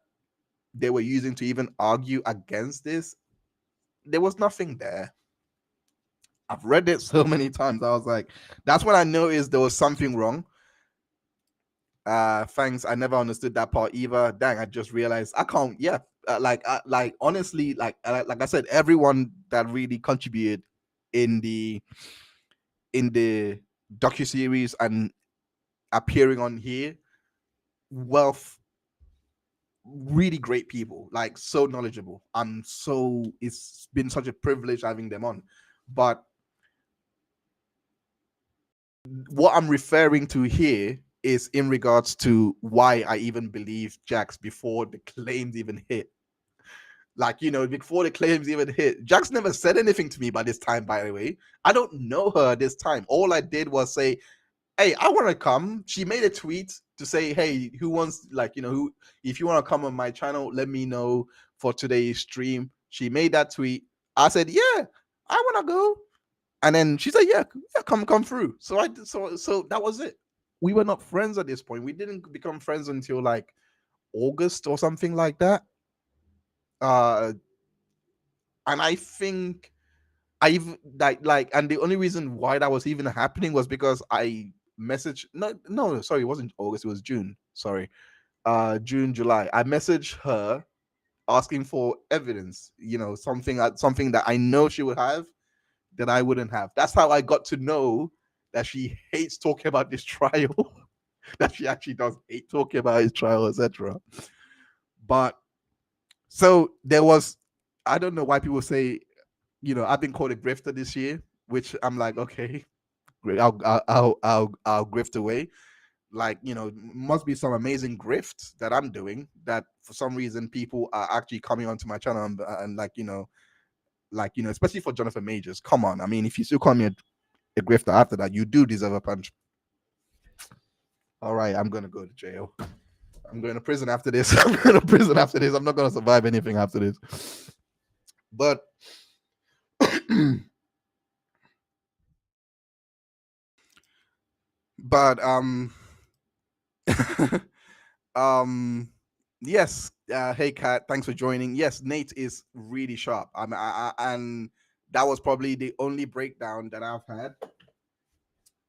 [SPEAKER 1] they were using to even argue against this. There was nothing there. I've read it so many times. I was like, that's when I noticed there was something wrong. Thanks. I never understood that part either. Dang, I just realized I can't. Yeah, honestly, like I said, everyone that really contributed in the docuseries and appearing on here, really great people, like so knowledgeable. It's been such a privilege having them on. But what I'm referring to here is in regards to why I even believed Jax before the claims even hit. Like, before the claims even hit. Jax never said anything to me by this time, by the way. I don't know her this time. All I did was say, hey, I want to come. She made a tweet to say, hey, who wants, who, if you want to come on my channel, let me know for today's stream. She made that tweet. I said, yeah, I want to go. And then she said, yeah, come through. So so that was it. We were not friends at this point. We didn't become friends until like August or something like that. And I think I've and the only reason why that was even happening was because I messaged no, sorry, it wasn't August, it was June. Sorry. June, July. I messaged her asking for evidence, something that I know she would have that I wouldn't have. That's how I got to know that she hates talking about this trial, that she actually does hate talking about his trial, etc. But so there was, I don't know why people say, I've been called a grifter this year, which I'm like, okay, great, I'll grift away. Like, must be some amazing grift that I'm doing that for some reason people are actually coming onto my channel and especially for Jonathan Majors. Come on, I mean, if you still call me a grifter after that, you do deserve a punch. All right, I'm gonna go to jail. I'm going to prison after this. I'm going to prison after this. I'm not going to survive anything after this. But but yes, hey Kat, thanks for joining. Yes, Nate is really sharp. And that was probably the only breakdown that I've had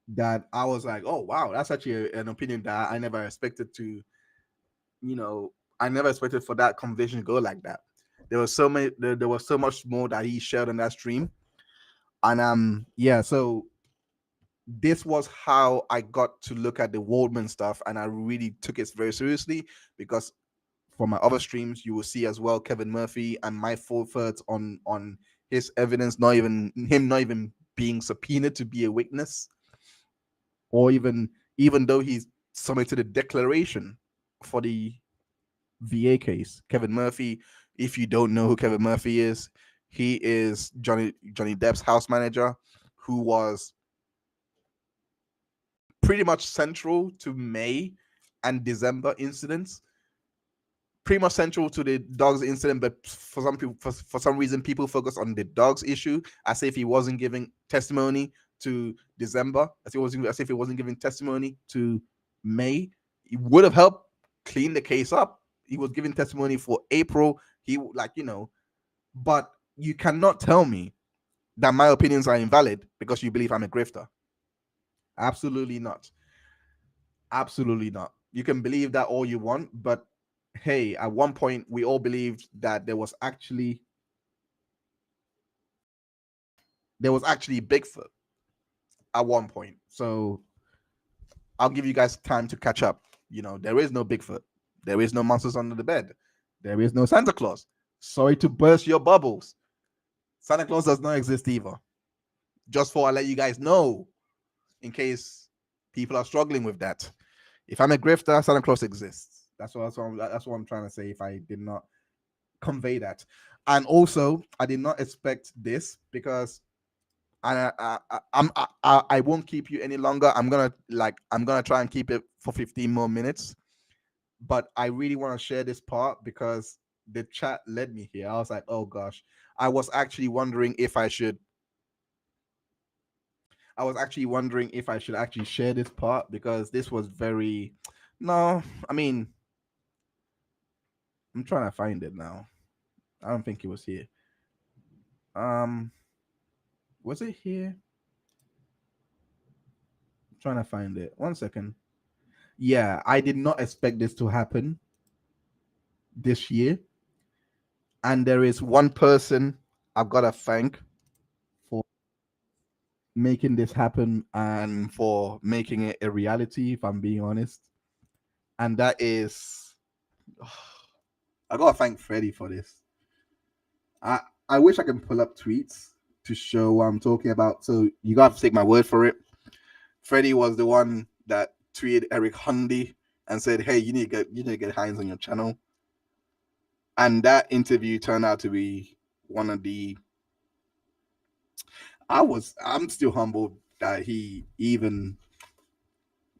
[SPEAKER 1] that I was like, oh wow, that's actually an opinion that I never expected to, I never expected for that conversation to go like that. There was so many, there was so much more that he shared on that stream. And yeah, so this was how I got to look at the Waldman stuff, and I really took it very seriously because for my other streams, you will see as well Kevin Murphy and my full thirds on his evidence, not even being subpoenaed to be a witness, or even though he's submitted a declaration for the VA case. Kevin Murphy, if you don't know who Kevin Murphy is, he is Johnny Depp's house manager, who was pretty much central to May and December incidents. Pretty much central to the dogs incident, but for some people, for some reason, people focus on the dogs issue as if he wasn't giving testimony to December, as if he wasn't giving testimony to May. It would have helped clean the case up. He was giving testimony for April. He but you cannot tell me that my opinions are invalid because you believe I'm a grifter. Absolutely not. Absolutely not. You can believe that all you want, but hey, at one point we all believed that there was actually Bigfoot at one point. So I'll give you guys time to catch up. There is no Bigfoot. There is no monsters under the bed. There is no Santa Claus. Sorry to burst your bubbles. Santa Claus does not exist either. Just for I let you guys know, in case people are struggling with that. If I'm a grifter, Santa Claus exists. That's what I'm trying to say. If I did not convey that, and also I did not expect this because I won't keep you any longer. I'm gonna try and keep it for 15 more minutes. But I really want to share this part because the chat led me here. I was like, oh gosh, I was actually wondering if I should actually share this part because this was very. No, I mean, I'm trying to find it now. I don't think it was here. Was it here? I'm trying to find it. 1 second. Yeah, I did not expect this to happen this year. And there is one person I've got to thank for making this happen and for making it a reality, if I'm being honest. And that is, I got to thank Freddie for this. I wish I can pull up tweets to show what I'm talking about. So you got to take my word for it. Freddie was the one that tweeted Eric Hundy and said, "Hey, you need to get Heinz on your channel." And that interview turned out to be one of the. I'm still humbled that he even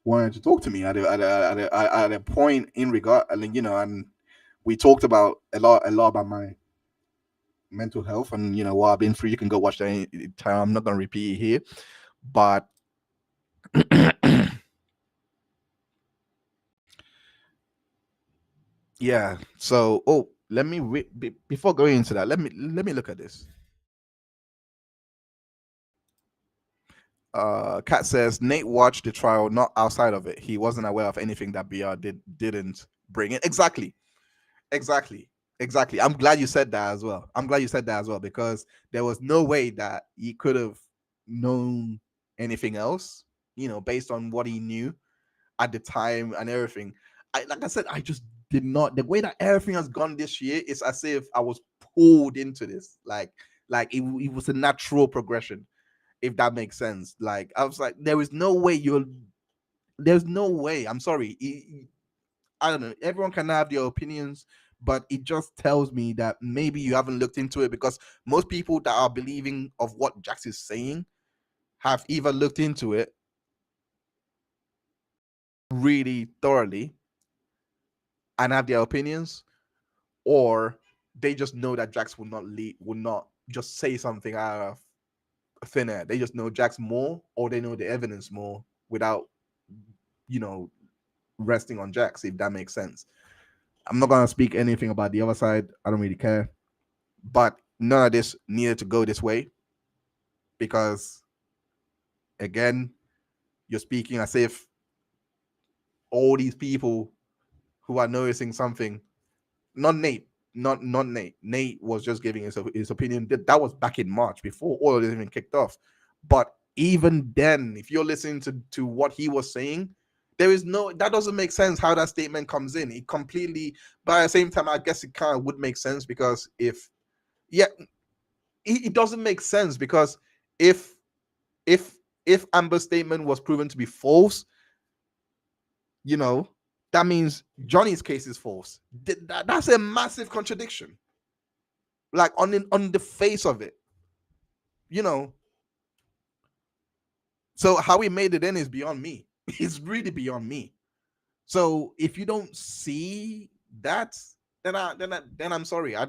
[SPEAKER 1] wanted to talk to me at a point in regard. I mean, and we talked about a lot about my mental health and what I've been through. You can go watch that anytime. I'm not gonna repeat it here, but yeah. So, let me before going into that, let me look at this. Kat says Nate watched the trial, not outside of it. He wasn't aware of anything that BR didn't bring in. Exactly, exactly, exactly. I'm glad you said that as well. I'm glad you said that as well because there was no way that he could have known anything else. Based on what he knew at the time and everything. Like I said, I just did not. The way that everything has gone this year is as if I was pulled into this. Like it was a natural progression, if that makes sense. Like I was like, there is no way you're. There's no way. I'm sorry. I don't know. Everyone can have their opinions, but it just tells me that maybe you haven't looked into it because most people that are believing of what Jax is saying have either looked into it really thoroughly and have their opinions, or they just know that Jax will not just say something out of thin air. They just know Jax more, or they know the evidence more without, you know, resting on Jax, if that makes sense. I'm not gonna speak anything about the other side. I don't really care. But none of this needed to go this way because again, you're speaking as if all these people who are noticing something, not Nate, not Nate. Nate was just giving his opinion. That was back in March before all of this even kicked off. But even then, if you're listening to what he was saying, that doesn't make sense how that statement comes in. It completely, but at the same time, I guess it kind of would make sense because yeah, it doesn't make sense because if if if Amber's statement was proven to be false, you know, that means Johnny's case is false. That's a massive contradiction. Like on the face of it, you know. So how he made it in is beyond me. It's really beyond me. So if you don't see that, then I'm sorry. I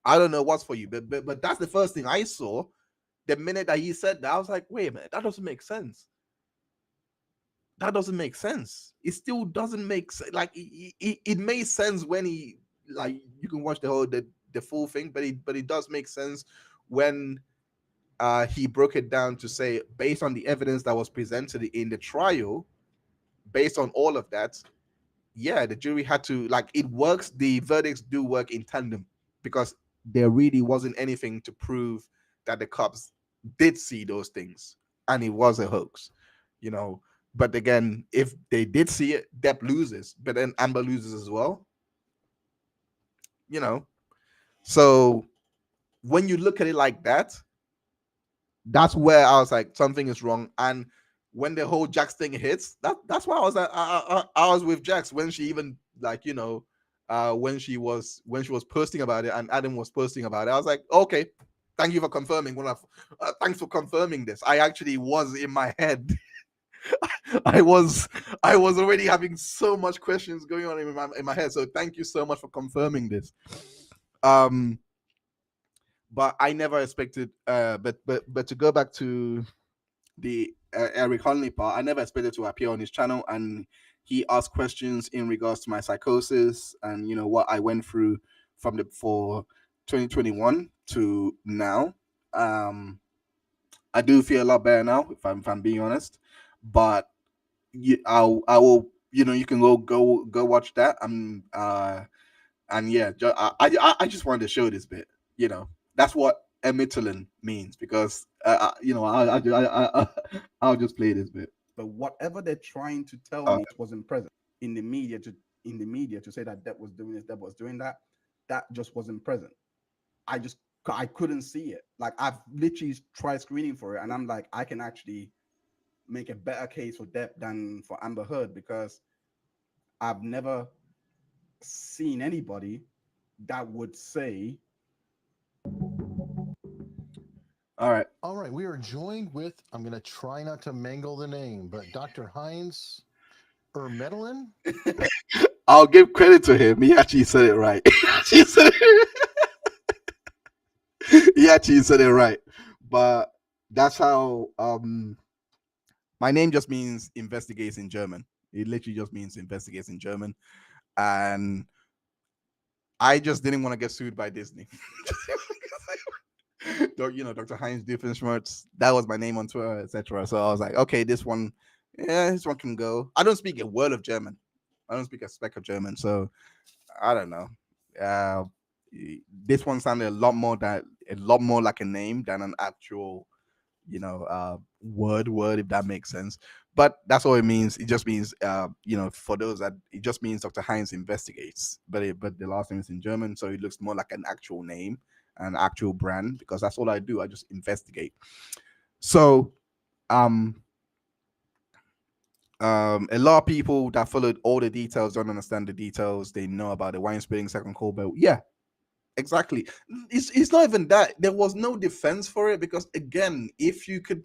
[SPEAKER 1] don't know what's for you, but that's the first thing I saw. The minute that he said that, I was like, wait a minute, that doesn't make sense. That doesn't make sense. It still doesn't make sense. Like it made sense when he, like, you can watch the full thing, but it does make sense when he broke it down to say, based on the evidence that was presented in the trial, based on all of that, yeah, the jury had to, like, it works. The verdicts do work in tandem because there really wasn't anything to prove that the cops did see those things and it was a hoax, you know. But again, if they did see it, Depp loses, but then Amber loses as well, you know. So when you look at it like that, that's where I was like, something is wrong. And when the whole Jax thing hits, that's why I was like, I was with Jax when she even, like, you know, when she was posting about it and Adam was posting about it. I was like, okay, thank you for confirming. Thanks for confirming this. I actually was in my head. I was already having so much questions going on in my head. So thank you so much for confirming this. But I never expected. But to go back to the Eric Hunley part, I never expected to appear on his channel, and he asked questions in regards to my psychosis and, you know, what I went through for 2021 to now. I do feel a lot better now, if I'm being honest. But I will, you know, you can go watch that. And yeah, I just wanted to show this bit. You know, that's what Emitalin means because you know, I'll just play this bit.
[SPEAKER 2] But whatever they're trying to tell me wasn't present in the media to say that Depp was doing this, Depp was doing that. That just wasn't present. I couldn't see it. Like, I've literally tried screening for it, and I'm like, I can actually make a better case for Depp than for Amber Heard because I've never seen anybody that would say,
[SPEAKER 1] All right.
[SPEAKER 5] All right, we are joined with, I'm going to try not to mangle the name, but Dr. Heinz Medellin.
[SPEAKER 1] I'll give credit to him. He actually said it right. He actually said it right. But that's how my name just means investigates in German. It literally just means investigates in German. And I just didn't want to get sued by Disney. Dr. Heinz Doofenshmirtz, that was my name on Twitter, etc. So I was like, okay, this one can go. I don't speak a word of German. I don't speak a speck of German, so I don't know. Uh, this one sounded a lot more like a name than an actual, word, if that makes sense. But that's all it means. It just means, for those that it just means Dr. Heinz investigates, but the last name is in German, so it looks more like an actual name, an actual brand, because that's all I do. I just investigate. So, a lot of people that followed all the details don't understand the details. They know about the wine spilling second cold belt. Yeah, exactly. It's not even that. There was no defense for it because, again, if you could,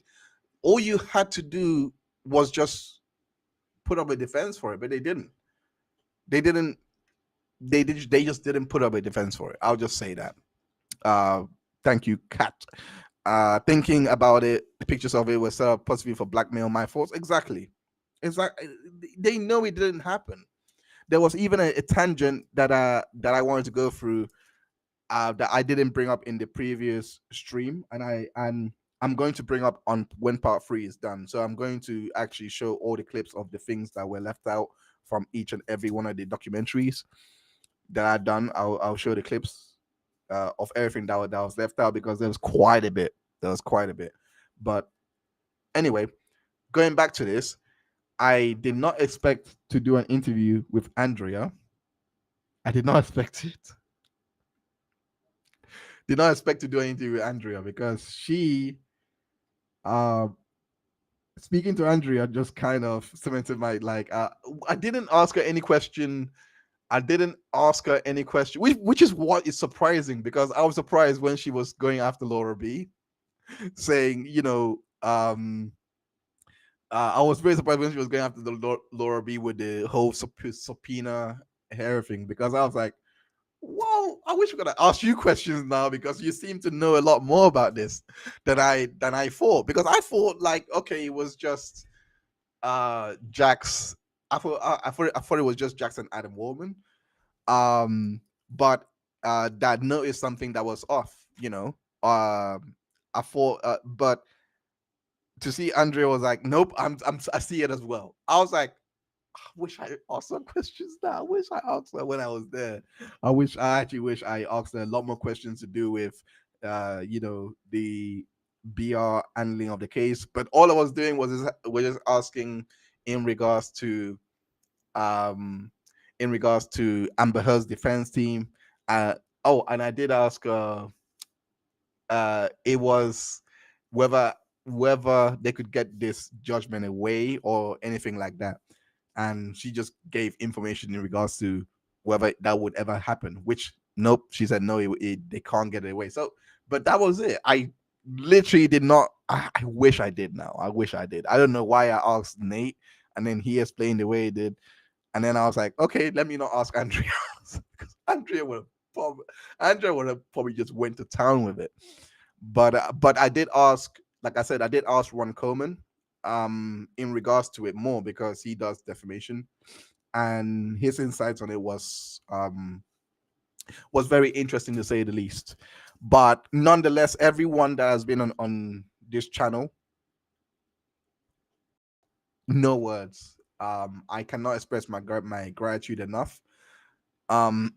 [SPEAKER 1] all you had to do was just put up a defense for it, but they didn't. They didn't. They just didn't put up a defense for it. I'll just say that. Thank you, Kat. Thinking about it, the pictures of it were set up possibly for blackmail. My fault. Exactly. They know it didn't happen. There was even a tangent that I wanted to go through that I didn't bring up in the previous stream, and I'm going to bring up on when part 3 is done. So I'm going to actually show all the clips of the things that were left out from each and every one of the documentaries that I've done. I'll show the clips of everything that was left out because there was quite a bit. But anyway, going back to this, I did not expect to do an interview with Andrea. I did not expect it. Did not expect to do an interview with Andrea because she, speaking to Andrea, just kind of cemented my I didn't ask her any question. Which is what is surprising because I was surprised when she was going after Laura B, saying, I was very surprised when she was going after the Laura B with the whole subpoena everything because I was like, whoa, I wish we could have asked you questions now because you seem to know a lot more about this than I thought. Because I thought okay, it was just Jax. I thought it was just Jackson Adam Woolman. But that noticed something that was off, I thought but to see Andrea was like, nope, I see it as well. I was like, I wish I asked her questions now. I wish I asked her when I was there. I actually wish I asked her a lot more questions to do with the BR handling of the case. But all I was doing was just asking in regards to Amber Heard's defense team. And I did ask it was whether they could get this judgment away or anything like that. And she just gave information in regards to whether that would ever happen, which nope, she said no, they can't get it away. So, but that was it. I literally did not. I wish I did now. I wish I did. I don't know why I asked Nate, and then he explained the way he did, and then I was like, okay, let me not ask Andrea because Andrea would have probably just went to town with it. But I did ask, like I said, I did ask Ron Coleman in regards to it more because he does defamation, and his insights on it was very interesting to say the least. But nonetheless, everyone that has been on this channel, no words. I cannot express my gratitude enough. And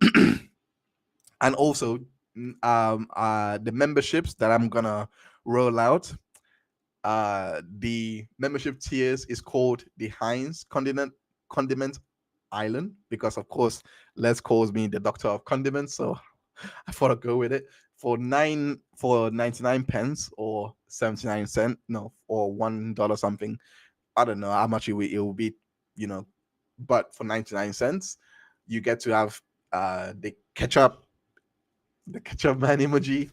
[SPEAKER 1] also the memberships that I'm gonna roll out. The membership tiers is called the Heinz Condiment Island because, of course, Les calls me the doctor of condiments, so I thought I'd go with it for 99 pence or 79 cent, no, or $1 something. I don't know how much it will be, but for 99 cents, you get to have the ketchup, the ketchup man emoji,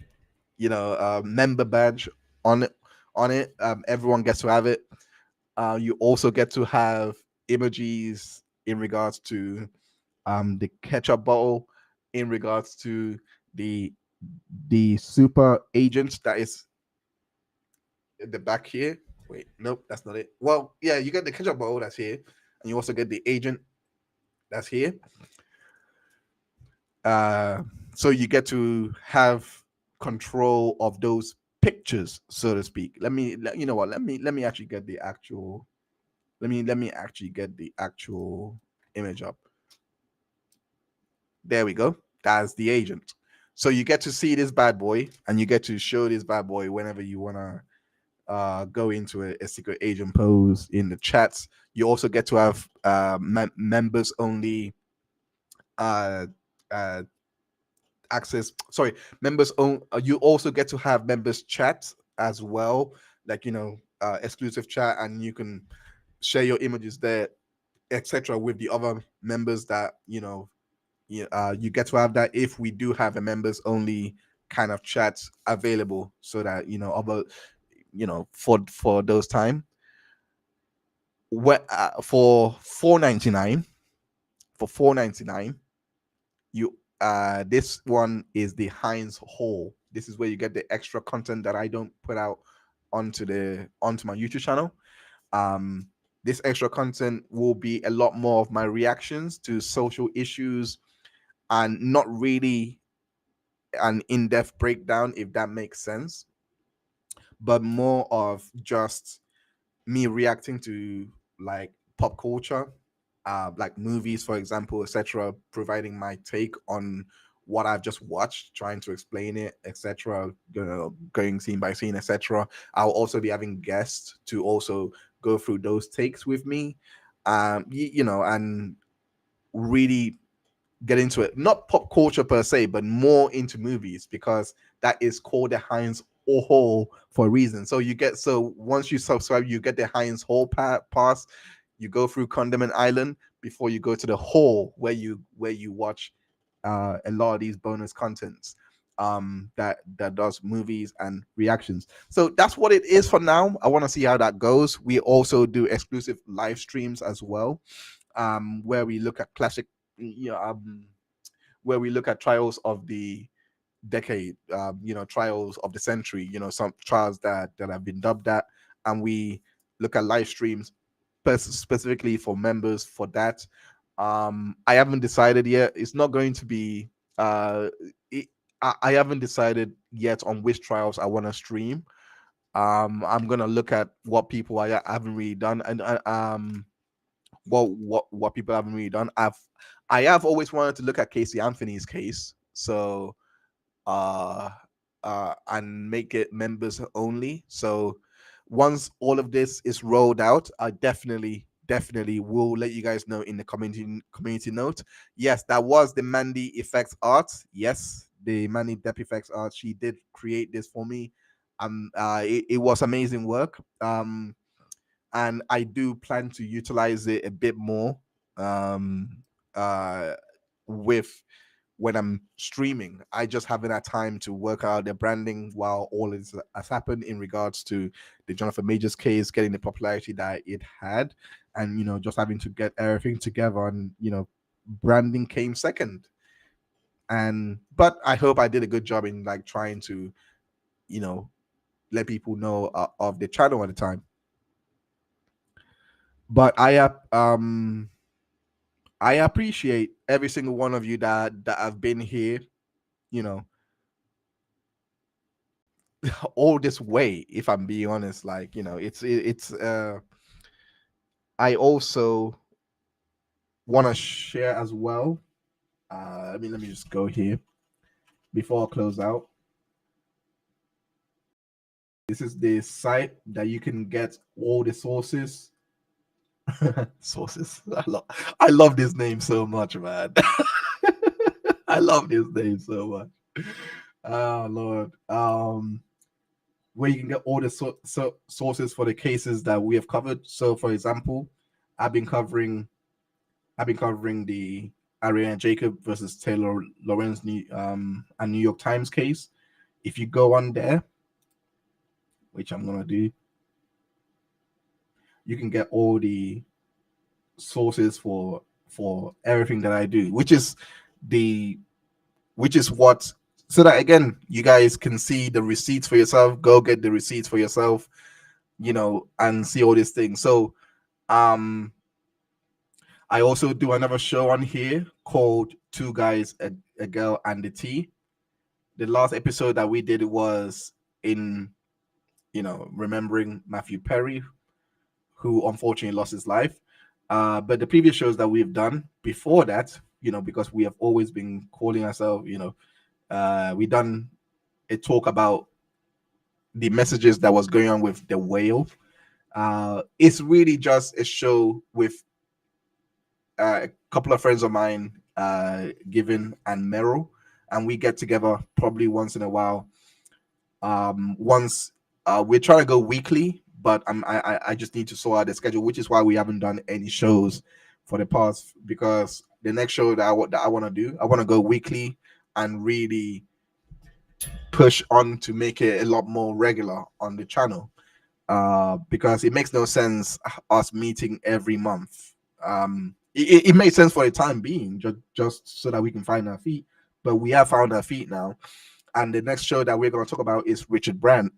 [SPEAKER 1] member badge on it. Everyone gets to have it. You also get to have emojis in regards to the ketchup bottle, in regards to the super agent that is in the back here. Wait, nope, that's not it. Well, yeah, you get the ketchup bottle that's here, and you also get the agent that's here. So you get to have control of those pictures, so to speak. You know what? Let me actually get the actual. Let me actually get the actual image up. There we go. That's the agent. So you get to see this bad boy, and you get to show this bad boy whenever you wanna go into a secret agent pose in the chats. You also get to have members only uh, uh, access. Sorry, members own. You also get to have members chat as well, like exclusive chat, and you can share your images there, etc., with the other members that you get to have that if we do have a members only kind of chat available, so that about for those time. For 4.99, you this one is the Heinz haul. This is where you get the extra content that I don't put out onto my YouTube channel. This extra content will be a lot more of my reactions to social issues, and not really an in-depth breakdown, if that makes sense, but more of just me reacting to like pop culture, like movies, for example, etc., providing my take on what I've just watched, trying to explain it, etc., going scene by scene, etc. I'll also be having guests to also go through those takes with me, and really get into it. Not pop culture per se, but more into movies, because that is called the Heinz Hall for a reason. So once you subscribe, you get the Heinz Hall pass. You go through Condiment Island before you go to the hall where you watch a lot of these bonus contents that does movies and reactions. So that's what it is for now. I want to see how that goes. We also do exclusive live streams as well, where we look at classic, where we look at trials of the decade, trials of the century, some trials that have been dubbed that, and we look at live streams specifically for members for that. I haven't decided yet. It's not going to be it, I haven't decided yet on which trials I want to stream. I'm gonna look at what people I haven't really done, and what people haven't really done. I have always wanted to look at Casey Anthony's case, so and make it members only. So once all of this is rolled out, I definitely will let you guys know in the community note. Yes, that was the Mandy Effects art. Yes, the Mandy Depp Effects art. She did create this for me. It was amazing work. And I do plan to utilize it a bit more uh with when I'm streaming. I just haven't had time to work out the branding while all this has happened in regards to the Jonathan Majors case getting the popularity that it had, and just having to get everything together, and branding came second. But I hope I did a good job in like trying to let people know of the channel at the time. But I appreciate every single one of you that have been here, all this way. If I'm being honest, like it's I also want to share as well. Let me just go here before I close out. This is the site that you can get all the sources. Sources. I love this name so much, man. I love this name so much. Oh Lord. Where you can get all the sources for the cases that we have covered. So, for example, I've been covering the Ariana Jacob versus Taylor Lawrence and New York Times case. If you go on there, which I'm gonna do, you can get all the sources for everything that I do, the which is what so that again you guys can see the receipts for yourself. Go get the receipts for yourself, and see all these things. So um I also do another show on here called Two Guys, a Girl, and the Tea. The last episode that we did was in, remembering Matthew Perry, who unfortunately lost his life. But the previous shows that we've done before that, because we have always been calling ourselves, we done a talk about the messages that was going on with the whale. It's really just a show with a couple of friends of mine, Given and Meryl, and we get together probably once in a while. Once we're trying to go weekly, but I just need to sort out the schedule, which is why we haven't done any shows for the past. Because the next show that I want to do, I want to go weekly and really push on to make it a lot more regular on the channel. Because it makes no sense us meeting every month. It makes sense for the time being, just so that we can find our feet. But we have found our feet now. And the next show that we're going to talk about is Richard Brand.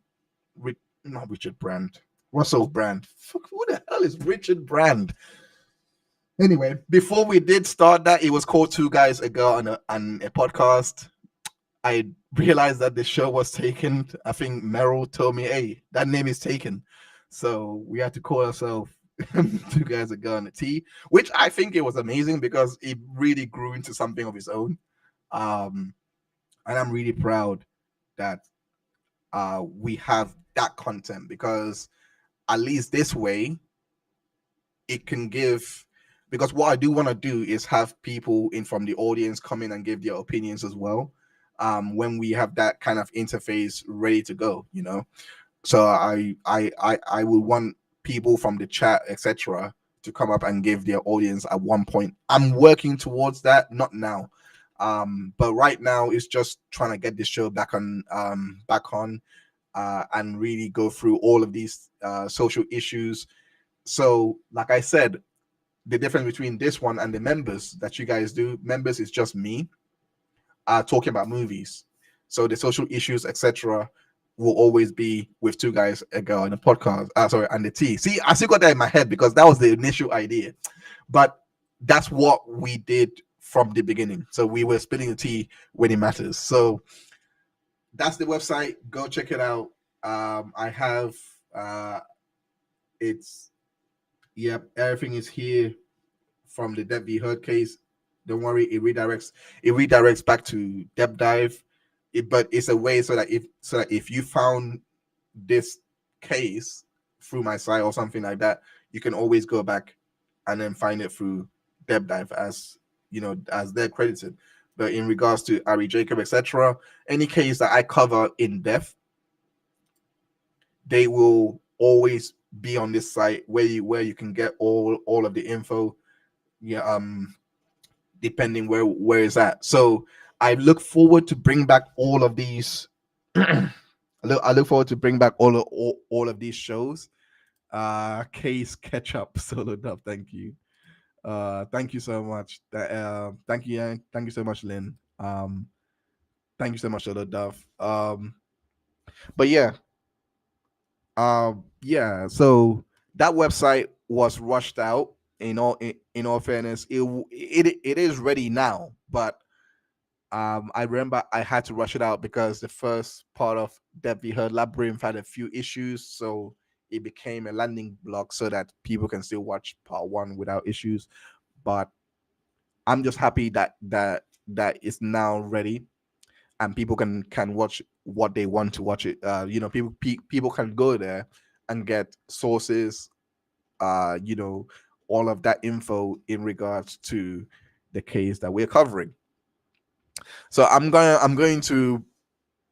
[SPEAKER 1] Not Richard Brand. Russell Brand. Fuck, who the hell is Richard Brand? Anyway, before we did start that, it was called Two Guys, a Girl, and a Podcast. I realized that the show was taken. I think Meryl told me, hey, that name is taken. So we had to call ourselves Two Guys, a Girl, and a Tea, which I think it was amazing because it really grew into something of its own. And I'm really proud that we have that content, because at least this way it can give, because what I do want to do is have people in from the audience come in and give their opinions as well, when we have that kind of interface ready to go, so I will want people from the chat, etc., to come up and give their audience at one point. I'm working towards that, not now. But right now it's just trying to get this show back on, and really go through all of these social issues. So, like I said, the difference between this one and the members that you guys do, members is just me talking about movies. So the social issues, etc., will always be with Two Guys, a Girl, and a Podcast. Sorry, and the Tea. See, I still got that in my head because that was the initial idea, but that's what we did from the beginning. So we were spilling the tea when it matters. So that's the website. Go check it out. I have everything is here from the Depp v. Heard case. Don't worry, it redirects back to Depp Dive. But it's a way so that if you found this case through my site or something like that, you can always go back and then find it through Depp Dive as they're credited. But in regards to Ari Jacob, etc., any case that I cover in depth, they will always be on this site where you can get all of the info. Depending where it's at. So I look forward to bring back all of these. I look forward to bring back all of these shows. Case catch up, Solo Dub. Thank you. Thank you so much. Thank you, Yang. Thank you so much, Lynn. Thank you so much, Solo Dove. But yeah. So that website was rushed out. In all fairness, it is ready now, but I remember I had to rush it out because the first part of Depp v. Heard Labyrinth had a few issues, so it became a landing block so that people can still watch part one without issues. But I'm just happy that it's now ready, and people can watch what they want to watch it. People can go there and get sources, all of that info in regards to the case that we're covering. So I'm going to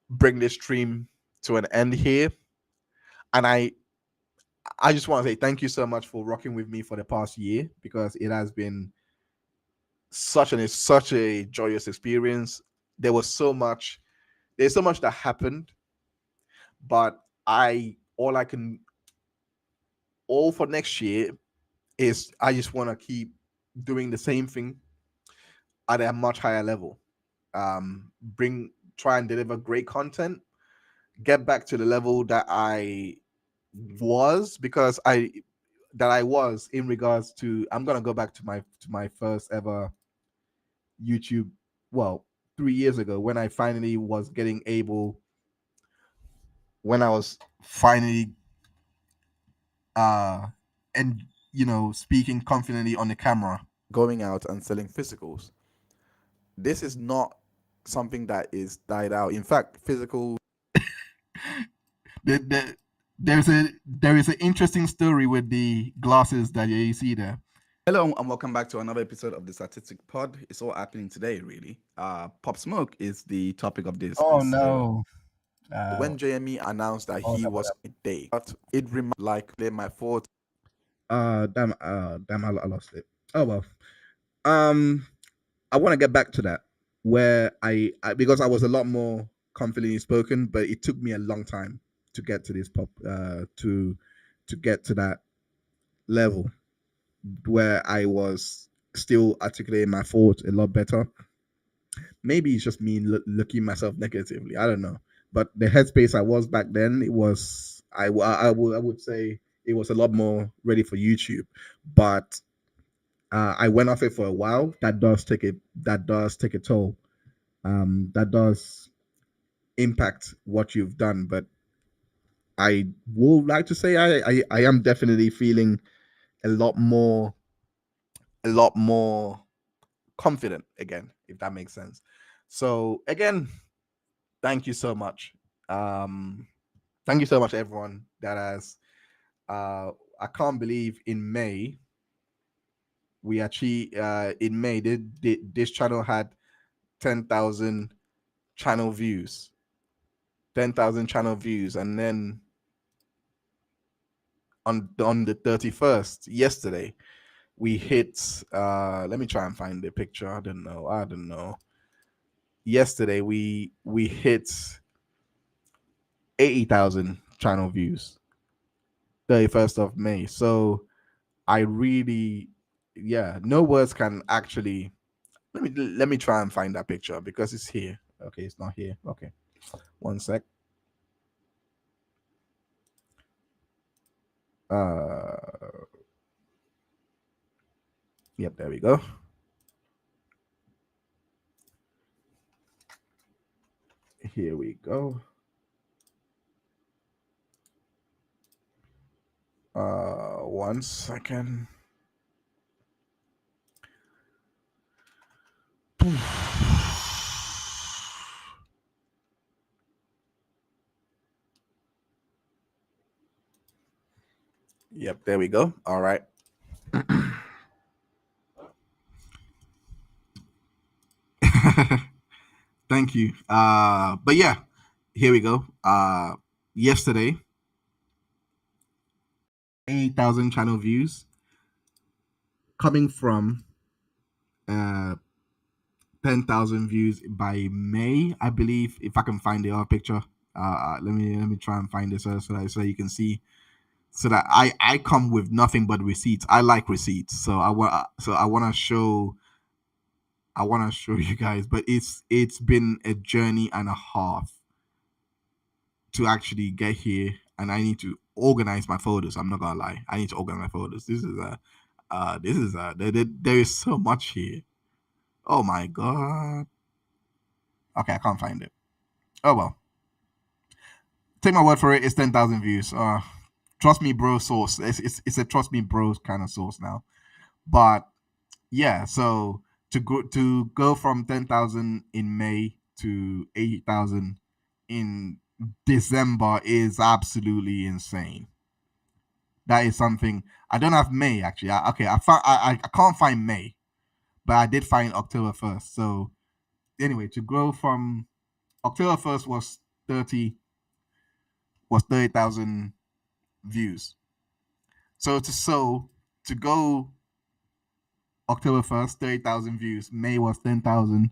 [SPEAKER 1] bring this stream to an end here, and I just want to say thank you so much for rocking with me for the past year, because it has been such a joyous experience. There was so much. There's so much that happened, but all I can all for next year is I just want to keep doing the same thing at a much higher level. Try and deliver great content, get back to the level that I was because I was in regards to I'm gonna go back to my first ever YouTube. Well, 3 years ago when I finally was getting able when I was finally uh and speaking confidently on the camera, going out and selling physicals. This is not something that is died out. In fact, physical the, there is an interesting story with the glasses that you see there. Hello and welcome back to another episode of the Statistic Pod. It's all happening today, really. Pop Smoke is the topic of this.
[SPEAKER 2] Oh
[SPEAKER 1] this,
[SPEAKER 2] no.
[SPEAKER 1] when JME announced that he was a day, but it reminded like my fault. Damn, I lost it. Oh well. I want to get back to that where because I was a lot more confidently spoken, but it took me a long time to get to this to get to that level where I was still articulating my thoughts a lot better. Maybe it's just me looking myself negatively. I don't know, but the headspace I was back then, it was I would say it was a lot more ready for YouTube, but I went off it for a while. That does take a toll. That does impact what you've done. But I would like to say I am definitely feeling a lot more confident again, if that makes sense. So again, thank you so much. Thank you so much, everyone that has. I can't believe in May we actually in May this channel had 10,000 channel views, 10,000 channel views, and then on the 31st yesterday we hit. Let me try and find the picture. I don't know. Yesterday we hit 80,000 channel views. 31st of May. So I really, yeah, no words can actually. Let me try and find that picture because it's here. Okay, it's not here. Okay, one sec. Yep, there we go. Here we go. 1 second. Yep, there we go. All right. Thank you. But yeah, here we go. Yesterday, 8,000 channel views coming from 10,000 views by May, I believe. If I can find the other picture, let me try and find this so you can see. So that I come with nothing but receipts. I like receipts, so I want to show. I want to show you guys, but it's been a journey and a half to actually get here, and I need to organize my photos. I'm not gonna lie, I need to organize my photos. There is so much here. Oh my god. Okay, I can't find it. Oh well. Take my word for it. It's 10,000 views. Trust me, bro. Source. It's a trust me, bro kind of source now. But yeah, so to go from 10,000 in May to 80,000 in December is absolutely insane. That is something I don't have May actually. I can't find May, but I did find October 1st. So anyway, to grow from October 1st was 30,000 views. So to go October 1st, 30,000 views. May was 10,000.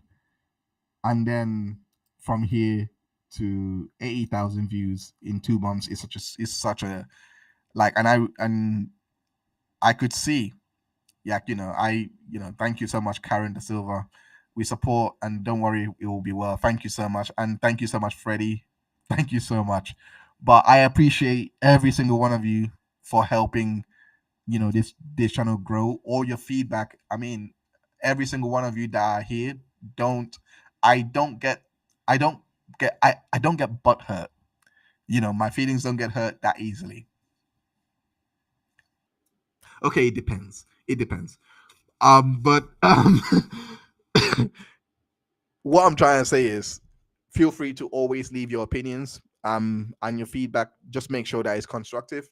[SPEAKER 1] And then from here to 80,000 views in 2 months is such a like, and I could see, yeah, thank you so much, Karen Da Silva. We support, and don't worry, it will be well. Thank you so much. And thank you so much, Freddie. Thank you so much. But I appreciate every single one of you for helping, this channel grow. All your feedback. I mean, every single one of you that are here, don't I don't get I don't get butt hurt. My feelings don't get hurt that easily. Okay, it depends. It depends. But what I'm trying to say is, feel free to always leave your opinions and your feedback. Just make sure that it's constructive,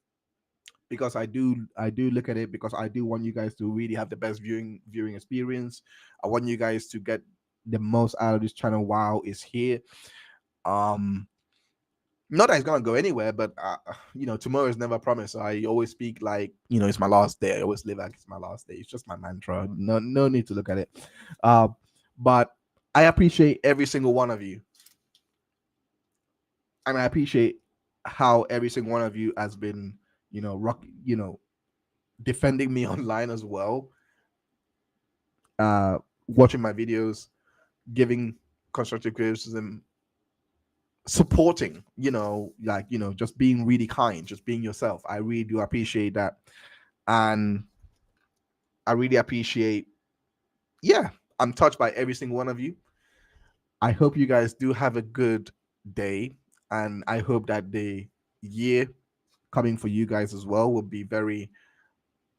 [SPEAKER 1] because I do look at it, because I do want you guys to really have the best viewing experience. I want you guys to get the most out of this channel while it's here. Not that it's gonna go anywhere, but tomorrow is never promised. So I always speak like, it's my last day. I always live like it's my last day. It's just my mantra. No need to look at it. But I appreciate every single one of you, and I appreciate how every single one of you has been, defending me online as well. Watching my videos, giving constructive criticism, supporting, just being really kind, just being yourself. I really do appreciate that. And I really appreciate, yeah, I'm touched by every single one of you. I hope you guys do have a good day, and I hope that the year coming for you guys as well will be very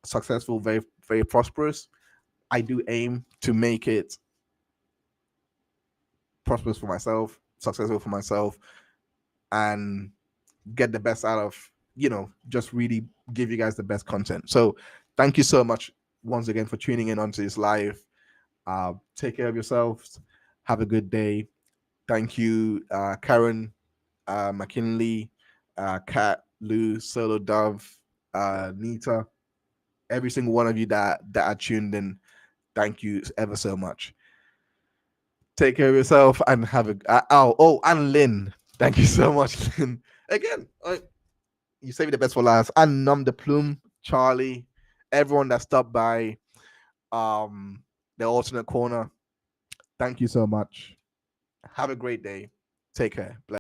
[SPEAKER 1] successful, very, very prosperous. I do aim to make it prosperous for myself, successful for myself, and get the best out of, just really give you guys the best content. So thank you so much once again for tuning in onto this live. Take care of yourselves. Have a good day. Thank you, Karen, McKinley, Kat, Lou, Solo Dove, Nita, every single one of you that are tuned in. Thank you ever so much. Take care of yourself and have and Lynn. Thank you so much, Lynn. Again, you saved the best for last. And Num the Plume, Charlie, everyone that stopped by the alternate corner. Thank you so much. Have a great day. Take care. Bless.